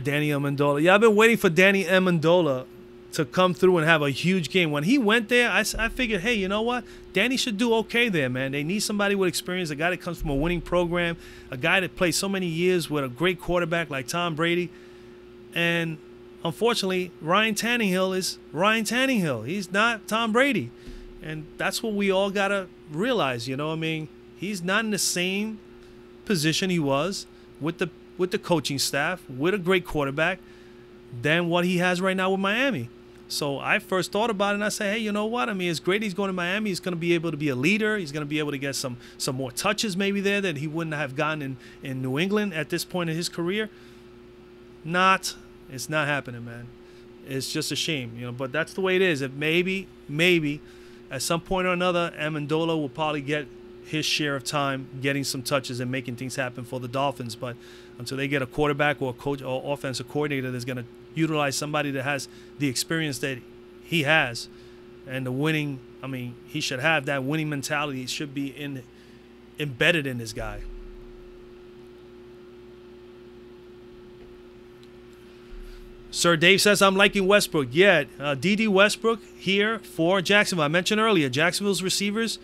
Danny Amendola. Yeah, I've been waiting for Danny Amendola to come through and have a huge game. When he went there, I figured, hey, you know what? Danny should do okay there, man. They need somebody with experience, a guy that comes from a winning program, a guy that played so many years with a great quarterback like Tom Brady. And unfortunately, Ryan Tannehill is Ryan Tannehill. He's not Tom Brady. And that's what we all got to realize, you know? I mean, he's not in the same position he was with the coaching staff, with a great quarterback, than what he has right now with Miami. So I first thought about it, and I said, hey, you know what? I mean, it's great he's going to Miami. He's going to be able to be a leader. He's going to be able to get some more touches maybe there that he wouldn't have gotten in New England at this point in his career. It's not happening, man. It's just a shame, you know, but that's the way it is. If maybe at some point or another, Amendola will probably get his share of time getting some touches and making things happen for the Dolphins. But until they get a quarterback or a coach or offensive coordinator that's going to utilize somebody that has the experience that he has and the winning, I mean, he should have that winning mentality. It should be embedded in this guy. Sir Dave says, I'm liking Westbrook. Yeah, D.D. Westbrook here for Jacksonville. I mentioned earlier, Jacksonville's receivers,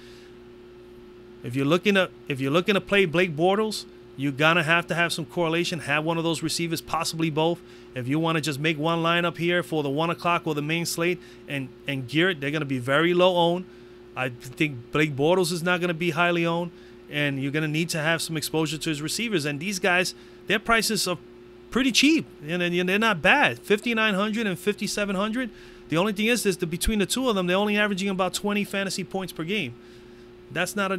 if you're looking to play Blake Bortles, you're going to have some correlation, have one of those receivers, possibly both. If you want to just make one lineup here for the 1 o'clock or the main slate and gear it, they're going to be very low owned. I think Blake Bortles is not going to be highly owned, and you're going to need to have some exposure to his receivers. And these guys, their prices are pretty cheap, and they're not bad. $5,900 and $5,700. The only thing is between the two of them, they're only averaging about 20 fantasy points per game.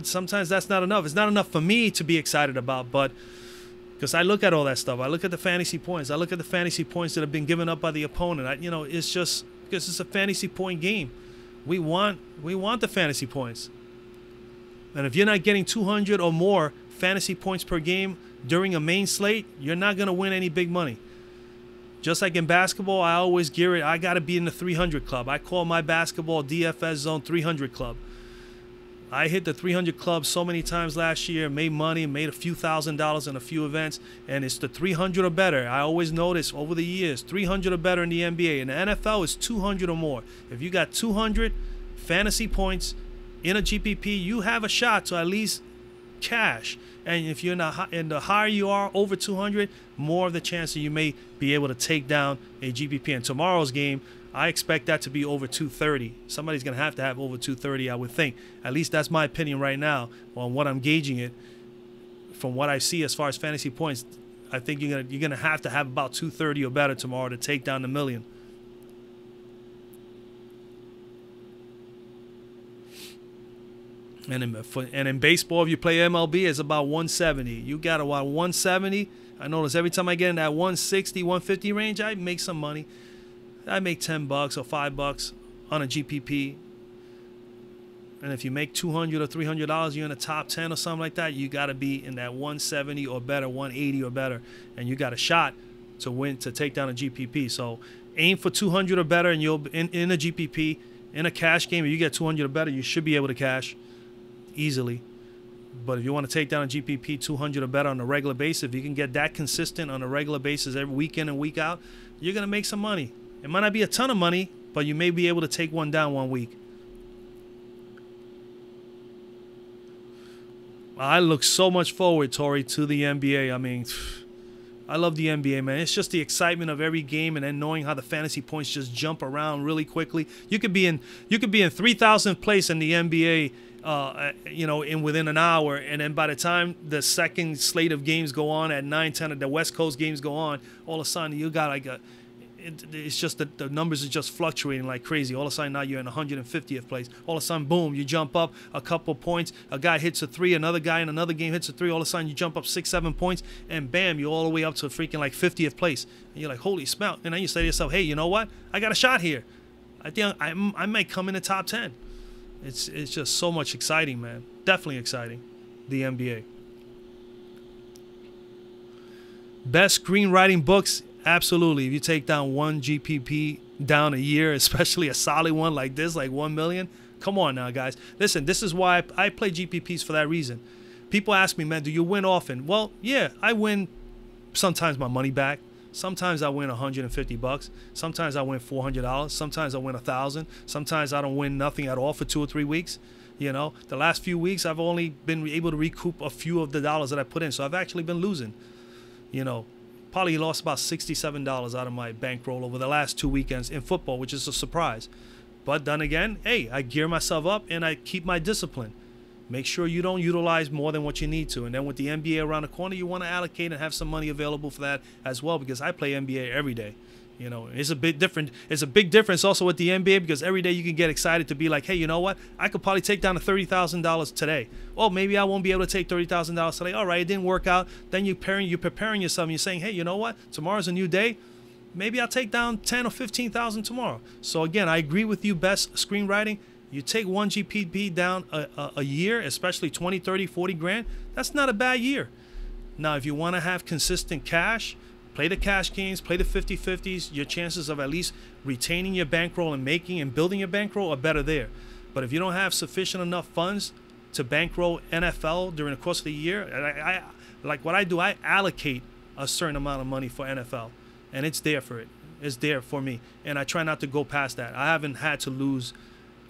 Sometimes that's not enough. It's not enough for me to be excited about, but because I look at all that stuff. I look at the fantasy points. I look at the fantasy points that have been given up by the opponent. It's just because it's a fantasy point game. We want the fantasy points. And if you're not getting 200 or more fantasy points per game during a main slate, you're not going to win any big money. Just like in basketball, I always gear it. I got to be in the 300 club. I call my basketball DFS Zone 300 club. I hit the 300 club so many times last year, made money, made a few $1,000s in a few events, and it's the 300 or better. I always notice over the years, 300 or better in the NBA. In the NFL, it's 200 or more. If you got 200 fantasy points in a GPP, you have a shot to at least cash. And if you're in the higher you are, over 200, more of the chance that you may be able to take down a GPP. In tomorrow's game, I expect that to be over 230. Somebody's going to have over 230, I would think. At least that's my opinion right now on what I'm gauging it. From what I see as far as fantasy points, I think you're gonna have to have about 230 or better tomorrow to take down the million. And in baseball, if you play MLB, it's about 170. You got about 170. I notice every time I get in that 160, 150 range, I make some money. I make $10 or $5 on a GPP. And if you make $200 or $300, you're in the top 10 or something like that. You got to be in that 170 or better, 180 or better, and you got a shot to win, to take down a GPP. So aim for 200 or better, and you'll in a GPP, in a cash game. If you get 200 or better, you should be able to cash easily. But if you want to take down a GPP 200 or better on a regular basis, if you can get that consistent on a regular basis every week in and week out, you're going to make some money. It might not be a ton of money, but you may be able to take one down one week. I look so much forward, Tori, to the NBA. I mean, I love the NBA, man. It's just the excitement of every game, and then knowing how the fantasy points just jump around really quickly. You could be in 3,000th place in the NBA, in within an hour, and then by the time the second slate of games go on at 9-10, and the West Coast games go on, all of a sudden you got like it's just that the numbers are just fluctuating like crazy. All of a sudden now you're in 150th place. All of a sudden, boom, you jump up a couple points. A guy hits a three, another guy in another game hits a three. All of a sudden you jump up 6-7 points, and bam, you're all the way up to freaking like 50th place. And you're like, holy smell. And then you say to yourself, hey, you know what? I got a shot here. I think I might come in the top 10. It's just so much exciting, man. Definitely exciting, the NBA. Best screenwriting books. Absolutely. If you take down one GPP down a year, especially a solid one like this, like 1 million, come on now, guys. Listen, this is why I play GPPs for that reason. People ask me, man, do you win often? Well, yeah, I win sometimes my money back. Sometimes I win $150. Sometimes I win $400. Sometimes I win $1,000. Sometimes I don't win nothing at all for 2 or 3 weeks. You know, the last few weeks I've only been able to recoup a few of the dollars that I put in. So I've actually been losing, you know. Probably lost about $67 out of my bankroll over the last 2 weekends in football, which is a surprise. But then again, hey, I gear myself up and I keep my discipline. Make sure you don't utilize more than what you need to. And then with the NBA around the corner, you want to allocate and have some money available for that as well, because I play NBA every day. You know, it's a bit different. It's a big difference also with the NBA, because every day you can get excited to be like, hey, you know what? I could probably take down to $30,000 today. Oh, maybe I won't be able to take $30,000 today. All right, it didn't work out. Then you're preparing yourself. And you're saying, hey, you know what? Tomorrow's a new day. Maybe I'll take down 10 or 15,000 tomorrow. So again, I agree with you. Best screenwriting. You take one GPP down a year, especially 20, 30, 40 grand. That's not a bad year. Now, if you want to have consistent cash, play the cash games, play the 50-50s. Your chances of at least retaining your bankroll and making and building your bankroll are better there. But if you don't have sufficient enough funds to bankroll NFL during the course of the year, I like what I do, I allocate a certain amount of money for NFL, and it's there for it. It's there for me, and I try not to go past that. I haven't had to lose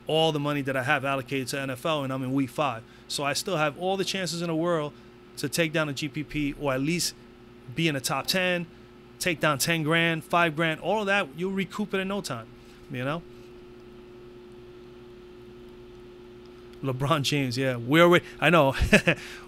all the money that I have allocated to NFL, and I'm in week 5. So I still have all the chances in the world to take down a GPP, or at least be in the top 10, take down 10 grand, 5 grand, all of that, you'll recoup it in no time, you know? LeBron James, yeah. I know.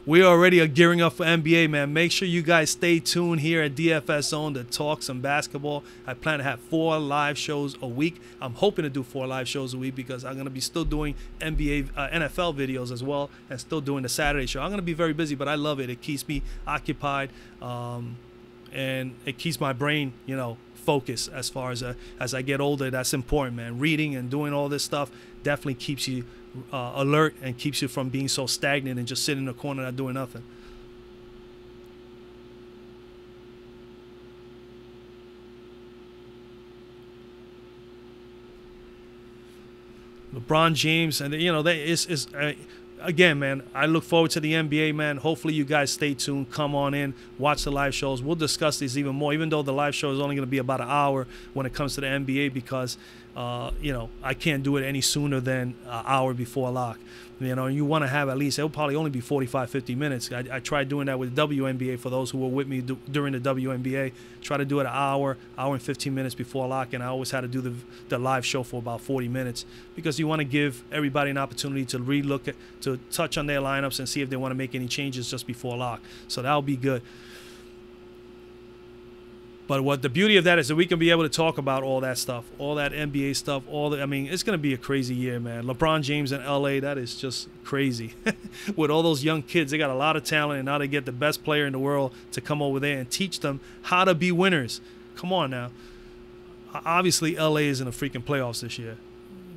We already are gearing up for NBA, man. Make sure you guys stay tuned here at DFS Zone to talk some basketball. I plan to have 4 live shows a week. I'm hoping to do 4 live shows a week, because I'm going to be still doing NFL videos as well, and still doing the Saturday show. I'm going to be very busy, but I love it. It keeps me occupied, and it keeps my brain, you know, focused. As far as I get older, that's important, man. Reading and doing all this stuff definitely keeps you alert and keeps you from being so stagnant and just sitting in the corner not doing nothing. LeBron James, and you know, again, man, I look forward to the NBA, man. Hopefully you guys stay tuned. Come on in, watch the live shows. We'll discuss these even more, even though the live show is only going to be about an hour when it comes to the NBA, because you know, I can't do it any sooner than an hour before lock. You know, you want to have at least, it'll probably only be 45, 50 minutes. I tried doing that with WNBA for those who were with me during the WNBA. Try to do it an hour and 15 minutes before lock, and I always had to do the live show for about 40 minutes, because you want to give everybody an opportunity to relook to touch on their lineups and see if they want to make any changes just before lock. So that'll be good. But what the beauty of that is that we can be able to talk about all that stuff, all that NBA stuff, I mean, it's going to be a crazy year, man. LeBron James in LA, that is just crazy. With all those young kids, they got a lot of talent, and now they get the best player in the world to come over there and teach them how to be winners. Come on now. Obviously, LA is in the freaking playoffs this year.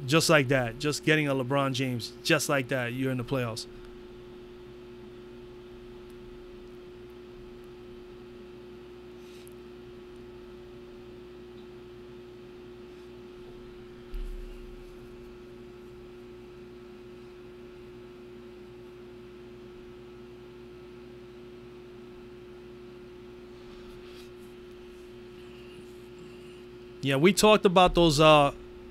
Just like that. Just getting a LeBron James, just like that, you're in the playoffs. Yeah, we talked about those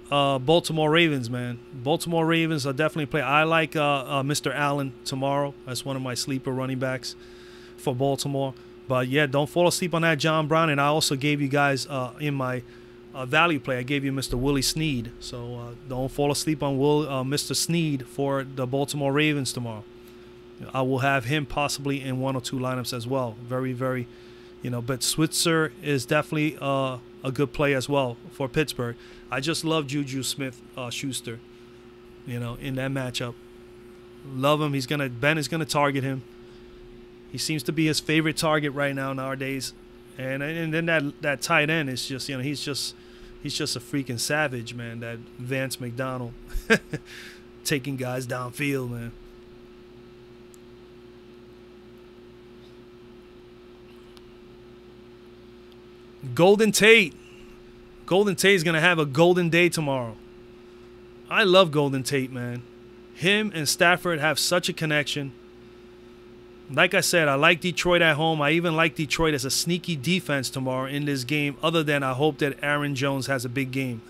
Baltimore Ravens, man. Baltimore Ravens are definitely play. I like Mr. Allen tomorrow. That's one of my sleeper running backs for Baltimore. But, yeah, don't fall asleep on that John Brown. And I also gave you guys in my value play, I gave you Mr. Willie Snead. So don't fall asleep on Mr. Snead for the Baltimore Ravens tomorrow. I will have him possibly in 1 or 2 lineups as well. Very, very, but Switzer is definitely a good play as well for Pittsburgh. I just love Juju Smith-Schuster, in that matchup. Love him. Ben is gonna target him. He seems to be his favorite target right now nowadays. And then that tight end is just, he's just a freaking savage, man. That Vance McDonald taking guys downfield, man. Golden Tate. Golden Tate is going to have a golden day tomorrow. I love Golden Tate, man. Him and Stafford have such a connection. Like I said, I like Detroit at home. I even like Detroit as a sneaky defense tomorrow in this game, other than I hope that Aaron Jones has a big game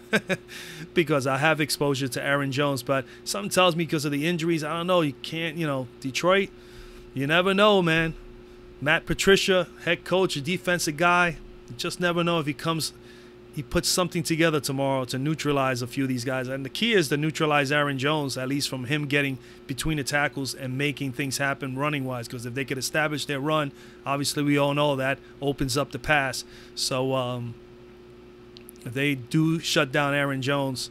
because I have exposure to Aaron Jones. But something tells me because of the injuries, I don't know, you can't, Detroit, you never know, man. Matt Patricia, head coach, a defensive guy. You just never know if he puts something together tomorrow to neutralize a few of these guys. And the key is to neutralize Aaron Jones, at least from him getting between the tackles and making things happen running-wise. Because if they could establish their run, obviously we all know that opens up the pass. So if they do shut down Aaron Jones,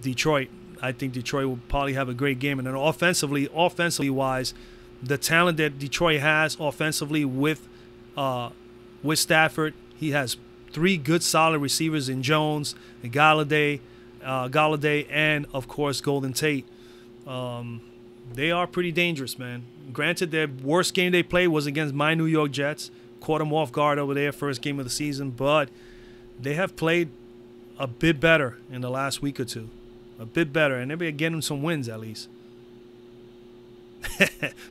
Detroit, I think Detroit will probably have a great game. And then offensively-wise, the talent that Detroit has offensively with Stafford, he has 3 good solid receivers in Jones, Galladay, and of course Golden Tate. They are pretty dangerous, man. Granted, their worst game they played was against my New York Jets. Caught them off guard over there, first game of the season, but they have played a bit better in the last week or two. A bit better, and they've been getting some wins at least.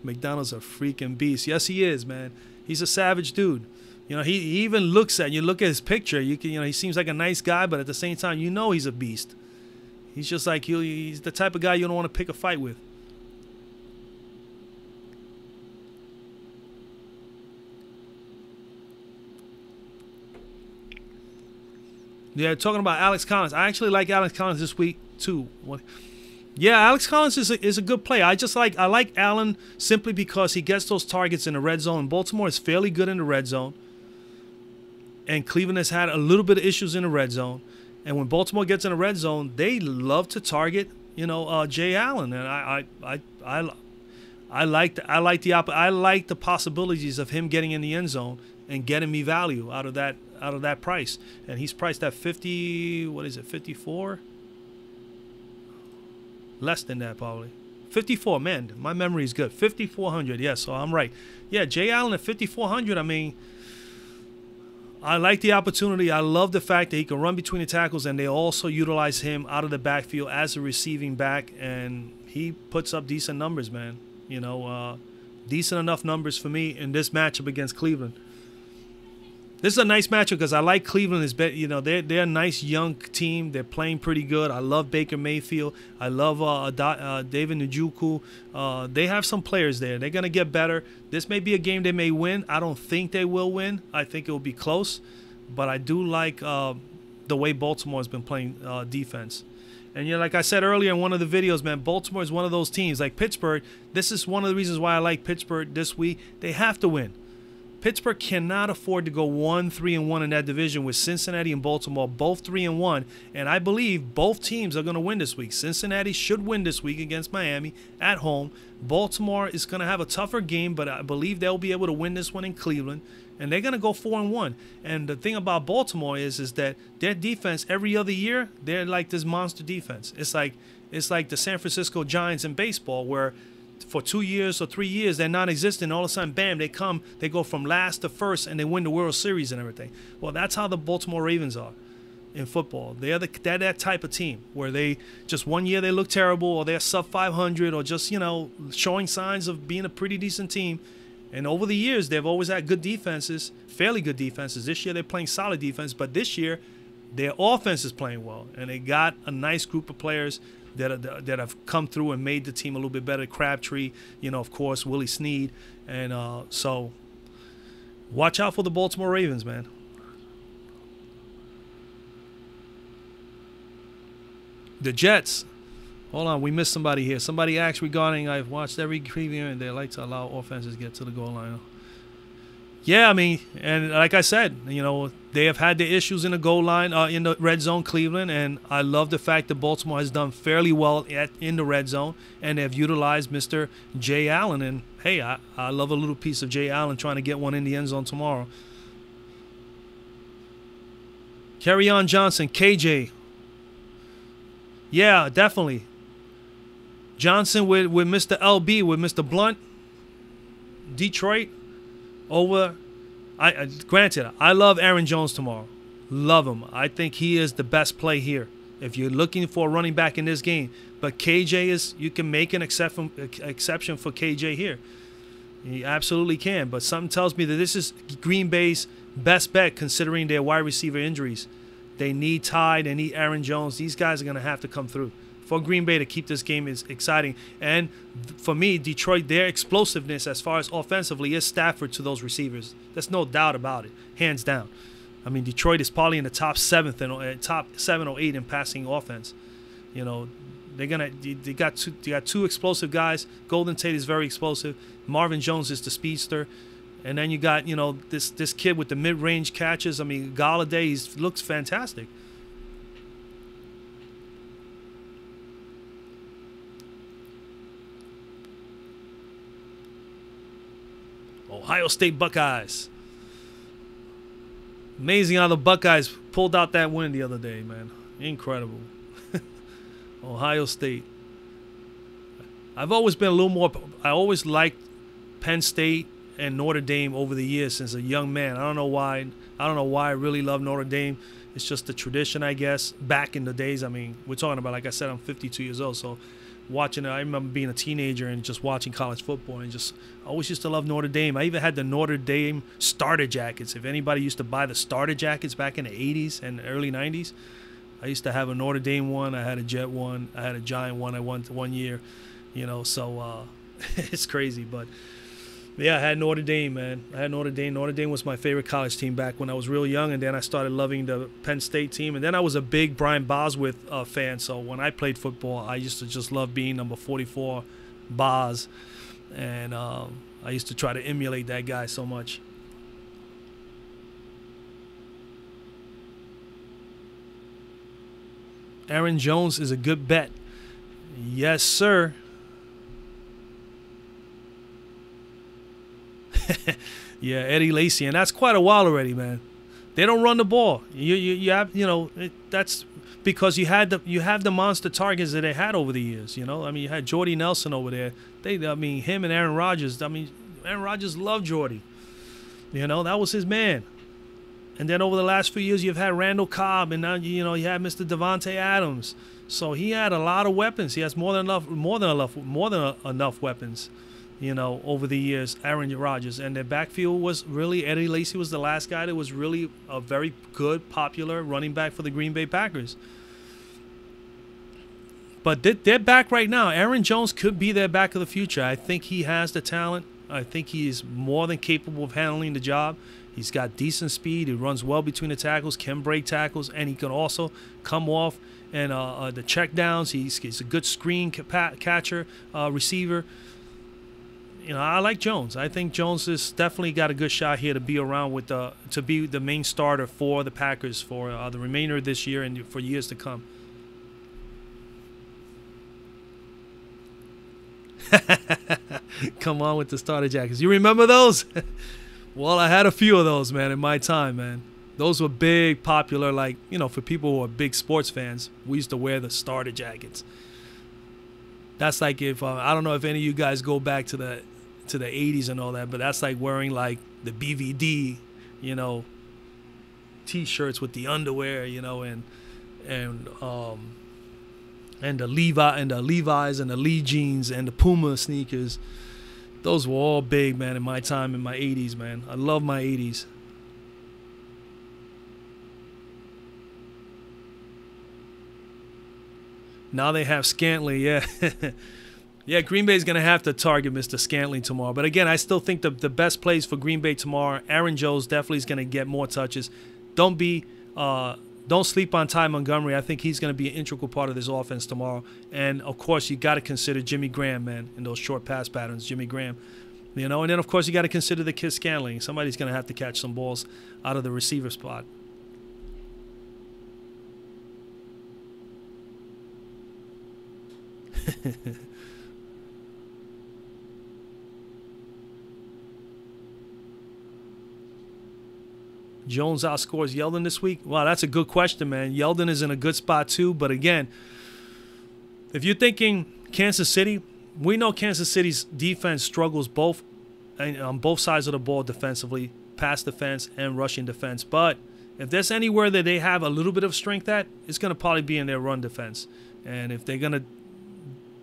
McDonald's a freaking beast. Yes, he is, man. He's a savage dude. He even looks at you. Look at his picture. He seems like a nice guy, but at the same time, he's a beast. He's just like he's the type of guy you don't want to pick a fight with. Yeah, talking about Alex Collins. I actually like Alex Collins this week too. Yeah, Alex Collins is a good play. I like Allen simply because he gets those targets in the red zone. Baltimore is fairly good in the red zone. And Cleveland has had a little bit of issues in the red zone. And when Baltimore gets in the red zone, they love to target, Jay Allen. And I like the possibilities of him getting in the end zone and getting me value out of that price. And he's priced at 54? Less than that probably. 54, man. My memory is good. 5,400. Yeah, so I'm right. Yeah, Jay Allen at 5,400. I mean, I like the opportunity. I love the fact that he can run between the tackles, and they also utilize him out of the backfield as a receiving back, and he puts up decent numbers, man. Decent enough numbers for me in this matchup against Cleveland. This is a nice matchup because I like Cleveland. They're a nice young team. They're playing pretty good. I love Baker Mayfield. I love David Njoku. They have some players there. They're going to get better. This may be a game they may win. I don't think they will win. I think it will be close. But I do like the way Baltimore has been playing defense. And like I said earlier in one of the videos, man, Baltimore is one of those teams. Like Pittsburgh, this is one of the reasons why I like Pittsburgh this week. They have to win. Pittsburgh cannot afford to go 1-3-1 in that division with Cincinnati and Baltimore, both 3-1. And I believe both teams are going to win this week. Cincinnati should win this week against Miami at home. Baltimore is going to have a tougher game, but I believe they'll be able to win this one in Cleveland. And they're going to go 4-1. And the thing about Baltimore is that their defense every other year, they're like this monster defense. It's like the San Francisco Giants in baseball, where for 2 years or 3 years they're non-existent. All of a sudden, bam, they go from last to first, and they win the World Series and everything. Well, that's how the Baltimore Ravens are in football. They're that type of team where they just 1 year they look terrible, or they're sub 500, or just showing signs of being a pretty decent team. And over the years, they've always had good defenses, fairly good defenses. This year, they're playing solid defense. But this year, their offense is playing well. And they got a nice group of players that have come through and made the team a little bit better. Crabtree, of course, Willie Snead. And so watch out for the Baltimore Ravens, man. The Jets. Hold on, we missed somebody here. Somebody asked regarding, I've watched every preview, and they like to allow offenses to get to the goal line. Yeah, I mean, and like I said, they have had their issues in the goal line, in the red zone, Cleveland, and I love the fact that Baltimore has done fairly well in the red zone, and they have utilized Mr. Jay Allen. And, hey, I love a little piece of Jay Allen trying to get one in the end zone tomorrow. Kerryon Johnson, KJ. Yeah, definitely. Johnson with Mr. LB, with Mr. Blunt, Detroit, over. Granted, I love Aaron Jones tomorrow. Love him. I think he is the best play here if you're looking for a running back in this game. But KJ you can make an exception for KJ here. You absolutely can. But something tells me that this is Green Bay's best bet considering their wide receiver injuries. They need Ty. They need Aaron Jones. These guys are going to have to come through for Green Bay to keep this game exciting. And for me, Detroit, their explosiveness as far as offensively is Stafford to those receivers. There's no doubt about it, hands down. I mean, Detroit is probably in the top 7 or 8 in passing offense. They got two explosive guys. Golden Tate is very explosive. Marvin Jones is the speedster. And then you got, this kid with the mid-range catches. I mean, Galladay looks fantastic. Ohio State Buckeyes. Amazing how the Buckeyes pulled out that win the other day, man. Incredible. Ohio State. I've always been a little more. I always liked Penn State and Notre Dame over the years since a young man. I don't know why. I really love Notre Dame. It's just the tradition, I guess. Back in the days, I mean, we're talking about, like I said, I'm 52 years old, so watching it, I remember being a teenager and just watching college football, and I always used to love Notre Dame. I even had the Notre Dame starter jackets. If anybody used to buy the starter jackets back in the 80s and early 90s, I used to have a Notre Dame one. I had a Jet one. I had a Giant one. I won 1 year, so it's crazy. But yeah, I had Notre Dame, man. I had Notre Dame. Notre Dame was my favorite college team back when I was real young, and then I started loving the Penn State team. And then I was a big Brian Bosworth fan, so when I played football, I used to just love being number 44, Bos. And I used to try to emulate that guy so much. Aaron Jones is a good bet. Yes, sir. Yeah, Eddie Lacy, and that's quite a while already, man. They don't run the ball. You have that's because you have the monster targets that they had over the years. I mean, you had Jordy Nelson over there. Him and Aaron Rodgers. I mean, Aaron Rodgers loved Jordy. That was his man. And then over the last few years, you've had Randall Cobb, and now you had Mr. Devontae Adams. So he had a lot of weapons. He has more than enough weapons. Over the years, Aaron Rodgers. And their backfield was really, Eddie Lacy was the last guy that was really a very good, popular running back for the Green Bay Packers. But they're back right now. Aaron Jones could be their back of the future. I think he has the talent. I think he is more than capable of handling the job. He's got decent speed. He runs well between the tackles, can break tackles, and he can also come off and the check downs. He's a good screen catcher, receiver. I like Jones. I think Jones has definitely got a good shot here to be around with to be the main starter for the Packers for the remainder of this year and for years to come. Come on with the starter jackets. You remember those? Well, I had a few of those, man, in my time, man. Those were big, popular, like, for people who are big sports fans. We used to wear the starter jackets. That's like if I don't know if any of you guys go back to the 80s and all that, but that's like wearing like the BVD, T-shirts with the underwear, and the Levi's and the Lee jeans and the Puma sneakers. Those were all big, man, in my time in my 80s, man. I love my 80s. Now they have Scantling, yeah. Yeah, Green Bay's going to have to target Mr. Scantling tomorrow. But again, I still think the best plays for Green Bay tomorrow, Aaron Jones definitely is going to get more touches. Don't sleep on Ty Montgomery. I think he's going to be an integral part of this offense tomorrow. And, of course, you got to consider Jimmy Graham, man, in those short pass patterns, Jimmy Graham. And then, of course, you got to consider the kid Scantling. Somebody's going to have to catch some balls out of the receiver spot. Jones outscores Yeldon this week? Wow, that's a good question, man. Yeldon is in a good spot too, but again, if you're thinking Kansas City, we know Kansas City's defense struggles both on both sides of the ball defensively, pass defense and rushing defense. But if there's anywhere that they have a little bit of strength at, it's going to probably be in their run defense. And if they're going to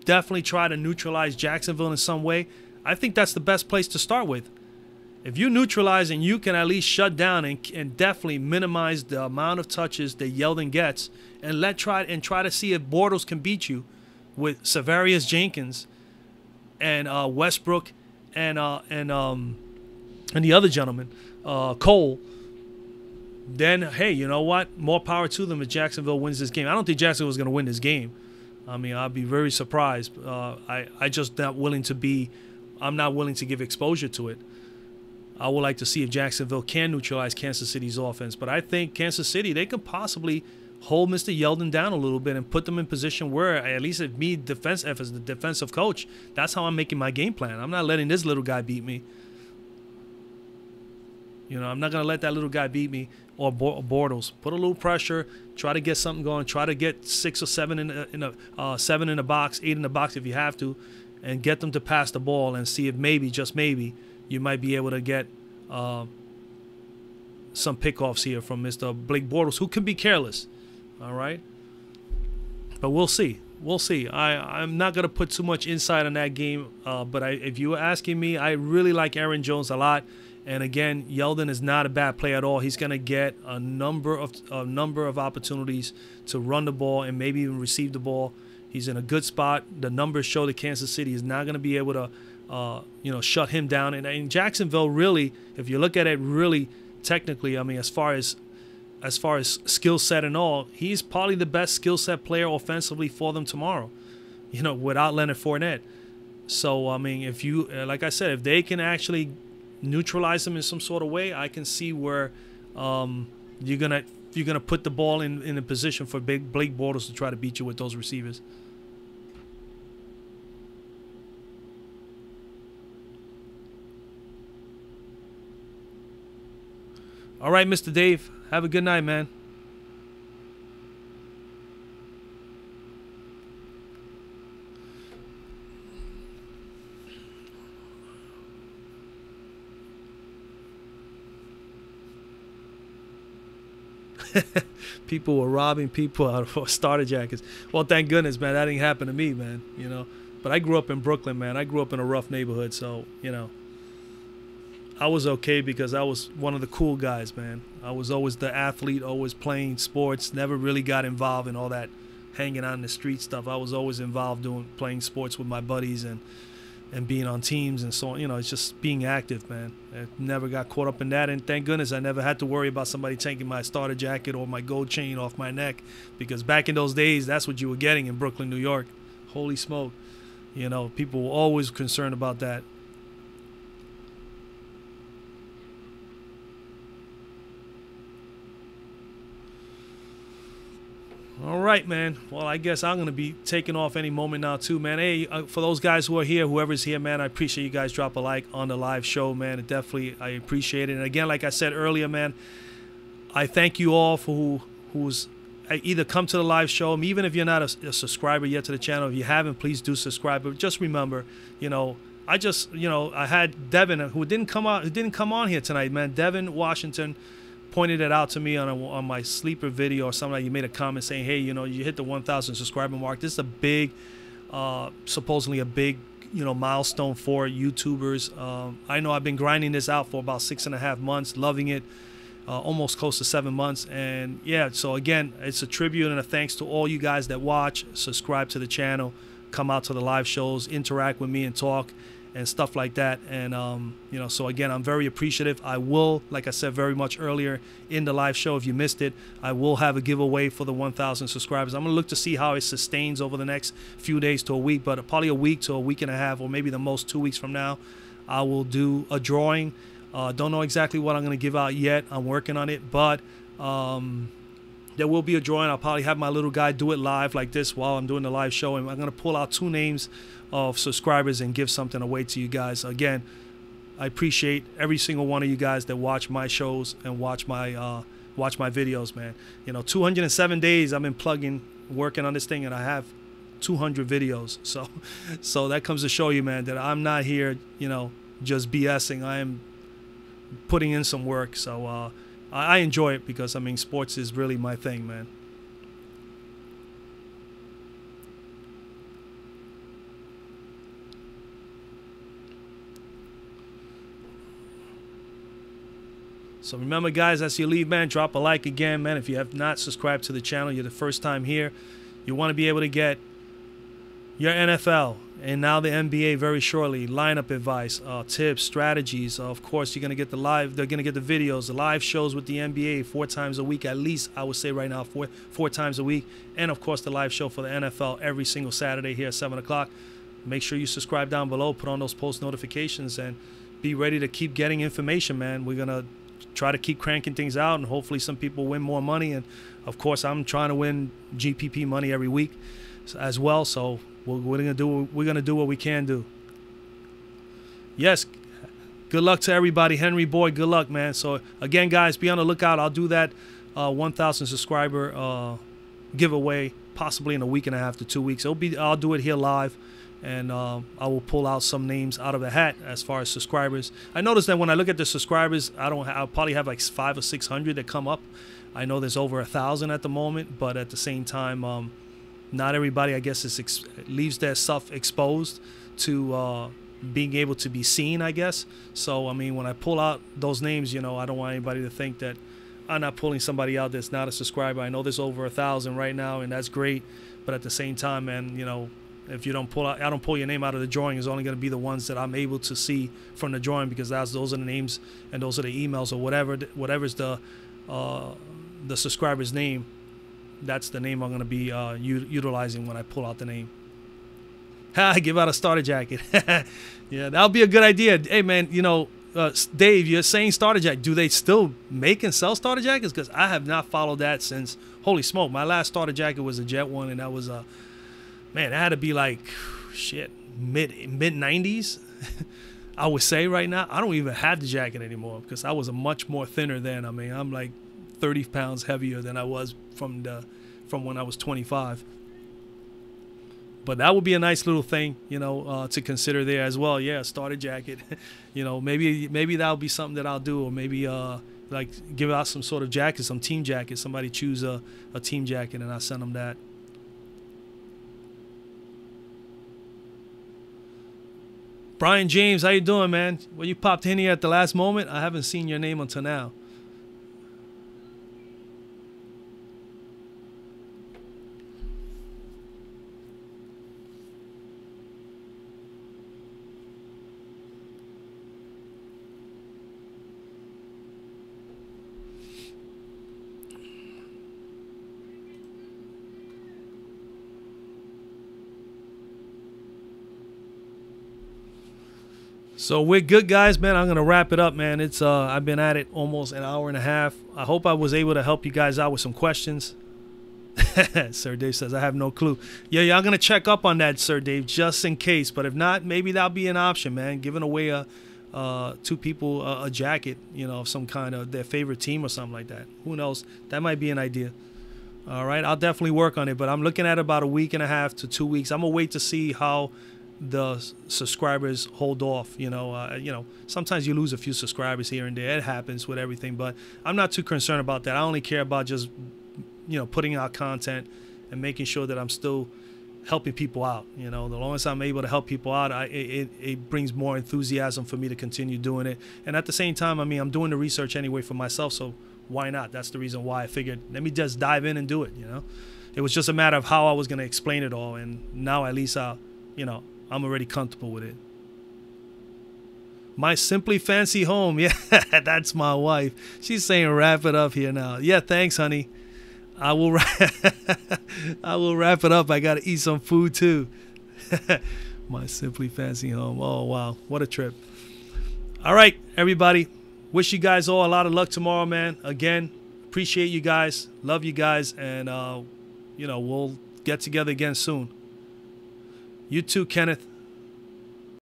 definitely try to neutralize Jacksonville in some way, I think that's the best place to start with. If you neutralize and you can at least shut down and definitely minimize the amount of touches that Yeldon gets, and try to see if Bortles can beat you with Savarius Jenkins and Westbrook and the other gentleman, Cole, then hey, you know what? More power to them if Jacksonville wins this game. I don't think Jacksonville is going to win this game. I mean, I'll be very surprised. I just not willing to be. I'm not willing to give exposure to it. I would like to see if Jacksonville can neutralize Kansas City's offense. But I think Kansas City, they could possibly hold Mr. Yeldon down a little bit and put them in position where, at least if me, as the defensive coach, that's how I'm making my game plan. I'm not letting this little guy beat me. I'm not going to let that little guy beat me or Bortles. Put a little pressure, try to get something going, try to get 6 or 7 7 in the box, 8 in the box if you have to, and get them to pass the ball and see if maybe, just maybe, you might be able to get some pickoffs here from Mr. Blake Bortles, who can be careless. All right? But we'll see. We'll see. I'm not going to put too much insight on that game, but if you were asking me, I really like Aaron Jones a lot. And again, Yeldon is not a bad play at all. He's going to get a number of opportunities to run the ball and maybe even receive the ball. He's in a good spot. The numbers show that Kansas City is not going to be able to shut him down. And in Jacksonville, really, if you look at it really technically, I mean, as far as skill set and all, he's probably the best skill set player offensively for them tomorrow, without Leonard Fournette. So, I mean, if you, like I said, if they can actually neutralize him in some sort of way, I can see where you're gonna put the ball in a position for Blake Bortles to try to beat you with those receivers. All right, Mr. Dave. Have a good night, man. People were robbing people out of starter jackets. Well, thank goodness, man. That didn't happen to me, man. But I grew up in Brooklyn, man. I grew up in a rough neighborhood, so, I was okay because I was one of the cool guys, man. I was always the athlete, always playing sports, never really got involved in all that hanging out in the street stuff. I was always involved playing sports with my buddies and being on teams and so on. It's just being active, man. I never got caught up in that, and thank goodness I never had to worry about somebody taking my starter jacket or my gold chain off my neck, because back in those days, that's what you were getting in Brooklyn, New York. Holy smoke. People were always concerned about that. All right, man. Well, I guess I'm going to be taking off any moment now, too, man. Hey, for those guys who are here, whoever's here, man, I appreciate you guys drop a like on the live show, man. I appreciate it. And again, like I said earlier, man, I thank you all for who's either come to the live show, even if you're not a subscriber yet to the channel. If you haven't, please do subscribe. But just remember, I had Devin, who didn't come on here tonight, man. Devin Washington pointed it out to me on my sleeper video or something. Like, you made a comment saying, hey, you hit the 1,000 subscriber mark. This is a big, supposedly a big, milestone for YouTubers. I know I've been grinding this out for about 6.5 months, loving it, almost close to 7 months. And yeah, so again, it's a tribute and a thanks to all you guys that watch, subscribe to the channel, come out to the live shows, interact with me and talk and stuff like that. And so again, I'm very appreciative. I will, like I said very much earlier in the live show, if you missed it, I will have a giveaway for the 1,000 subscribers. I'm gonna look to see how it sustains over the next few days to a week, but probably a week to a week and a half, or maybe the most 2 weeks from now, I will do a drawing. Don't know exactly what I'm gonna give out yet. I'm working on it, but there will be a drawing. I'll probably have my little guy do it live like this while I'm doing the live show, and I'm gonna pull out 2 names of subscribers and give something away to you guys. Again, I appreciate every single one of you guys that watch my shows and watch my videos, man. 207 days I've been working on this thing, and I have 200 videos. So that comes to show you, man, that I'm not here, just BSing. I am putting in some work. So I enjoy it because, sports is really my thing, man. So remember, guys, as you leave, man, drop a like again, man. If you have not subscribed to the channel, you're the first time here, you want to be able to get your NFL and now the NBA very shortly, lineup advice, tips, strategies. Of course, you're going to get they're going to get the videos, the live shows with the NBA 4 times a week, at least, I would say right now, four times a week. And, of course, the live show for the NFL every single Saturday here at 7 o'clock. Make sure you subscribe down below, put on those post notifications, and be ready to keep getting information, man. We're going to try to keep cranking things out, and hopefully some people win more money. And, of course, I'm trying to win GPP money every week as well. So we're gonna do what we can do. Yes, good luck to everybody. Henry Boyd, good luck, man. So again, guys, be on the lookout. I'll do that 1,000 subscriber giveaway possibly in a week and a half to 2 weeks. I'll do it here live, and I will pull out some names out of the hat as far as subscribers. I noticed that when I look at the subscribers, I'll probably have like 500 or 600 that come up. I know there's over 1,000 at the moment, but at the same time, not everybody, I guess, leaves their stuff exposed to being able to be seen, I guess. So, when I pull out those names, I don't want anybody to think that I'm not pulling somebody out that's not a subscriber. I know there's over 1,000 right now, and that's great. But at the same time, man, if you don't I don't pull your name out of the drawing, it's only going to be the ones that I'm able to see from the drawing, because those are the names and those are the emails, or whatever's the subscriber's name. That's the name I'm going to be utilizing when I pull out the name. Give out a starter jacket. Yeah, that'll be a good idea. Hey, man, Dave, you're saying starter jacket. Do they still make and sell starter jackets? Because I have not followed that since, holy smoke, my last starter jacket was a Jet one, and that was man, it had to be like, shit, mid-90s. I would say right now. I don't even have the jacket anymore because I was a much more thinner then. I'm like 30 pounds heavier than I was from when I was 25. But that would be a nice little thing, to consider there as well. Yeah, starter jacket. Maybe that'll be something that I'll do, or maybe like give out some sort of jacket, some team jacket. Somebody choose a team jacket, and I send them that. Brian James, how you doing, man? Well, you popped in here at the last moment. I haven't seen your name until now. So we're good, guys, man. I'm going to wrap it up, man. It's I've been at it almost an hour and a half. I hope I was able to help you guys out with some questions. Sir Dave says, I have no clue. Yeah, y'all going to check up on that, Sir Dave, just in case. But if not, maybe that'll be an option, man. Giving away two people a jacket, you know, of some kind of their favorite team or something like that. Who knows? That might be an idea. All right, I'll definitely work on it. But I'm looking at about a week and a half to 2 weeks. I'm going to wait to see how the subscribers hold off. You know, sometimes you lose a few subscribers here and there. It happens with everything. But I'm not too concerned about that. I only care about just, you know, putting out content and making sure that I'm still helping people out. You know, the longest I'm able to help people out, it brings more enthusiasm for me to continue doing it. And at the same time, I mean, I'm doing the research anyway for myself, so why not? That's the reason why I figured, let me just dive in and do it, you know. It was just a matter of how I was going to explain it all, and now at least, you know, I'm already comfortable with it. My Simply Fancy Home, yeah, that's my wife. She's saying wrap it up here now. Yeah, thanks, honey. I will wrap it up. I got to eat some food too. My Simply Fancy Home. Oh, wow. What a trip. All right, everybody. Wish you guys all a lot of luck tomorrow, man. Again, appreciate you guys. Love you guys. And, you know, we'll get together again soon. You too, Kenneth.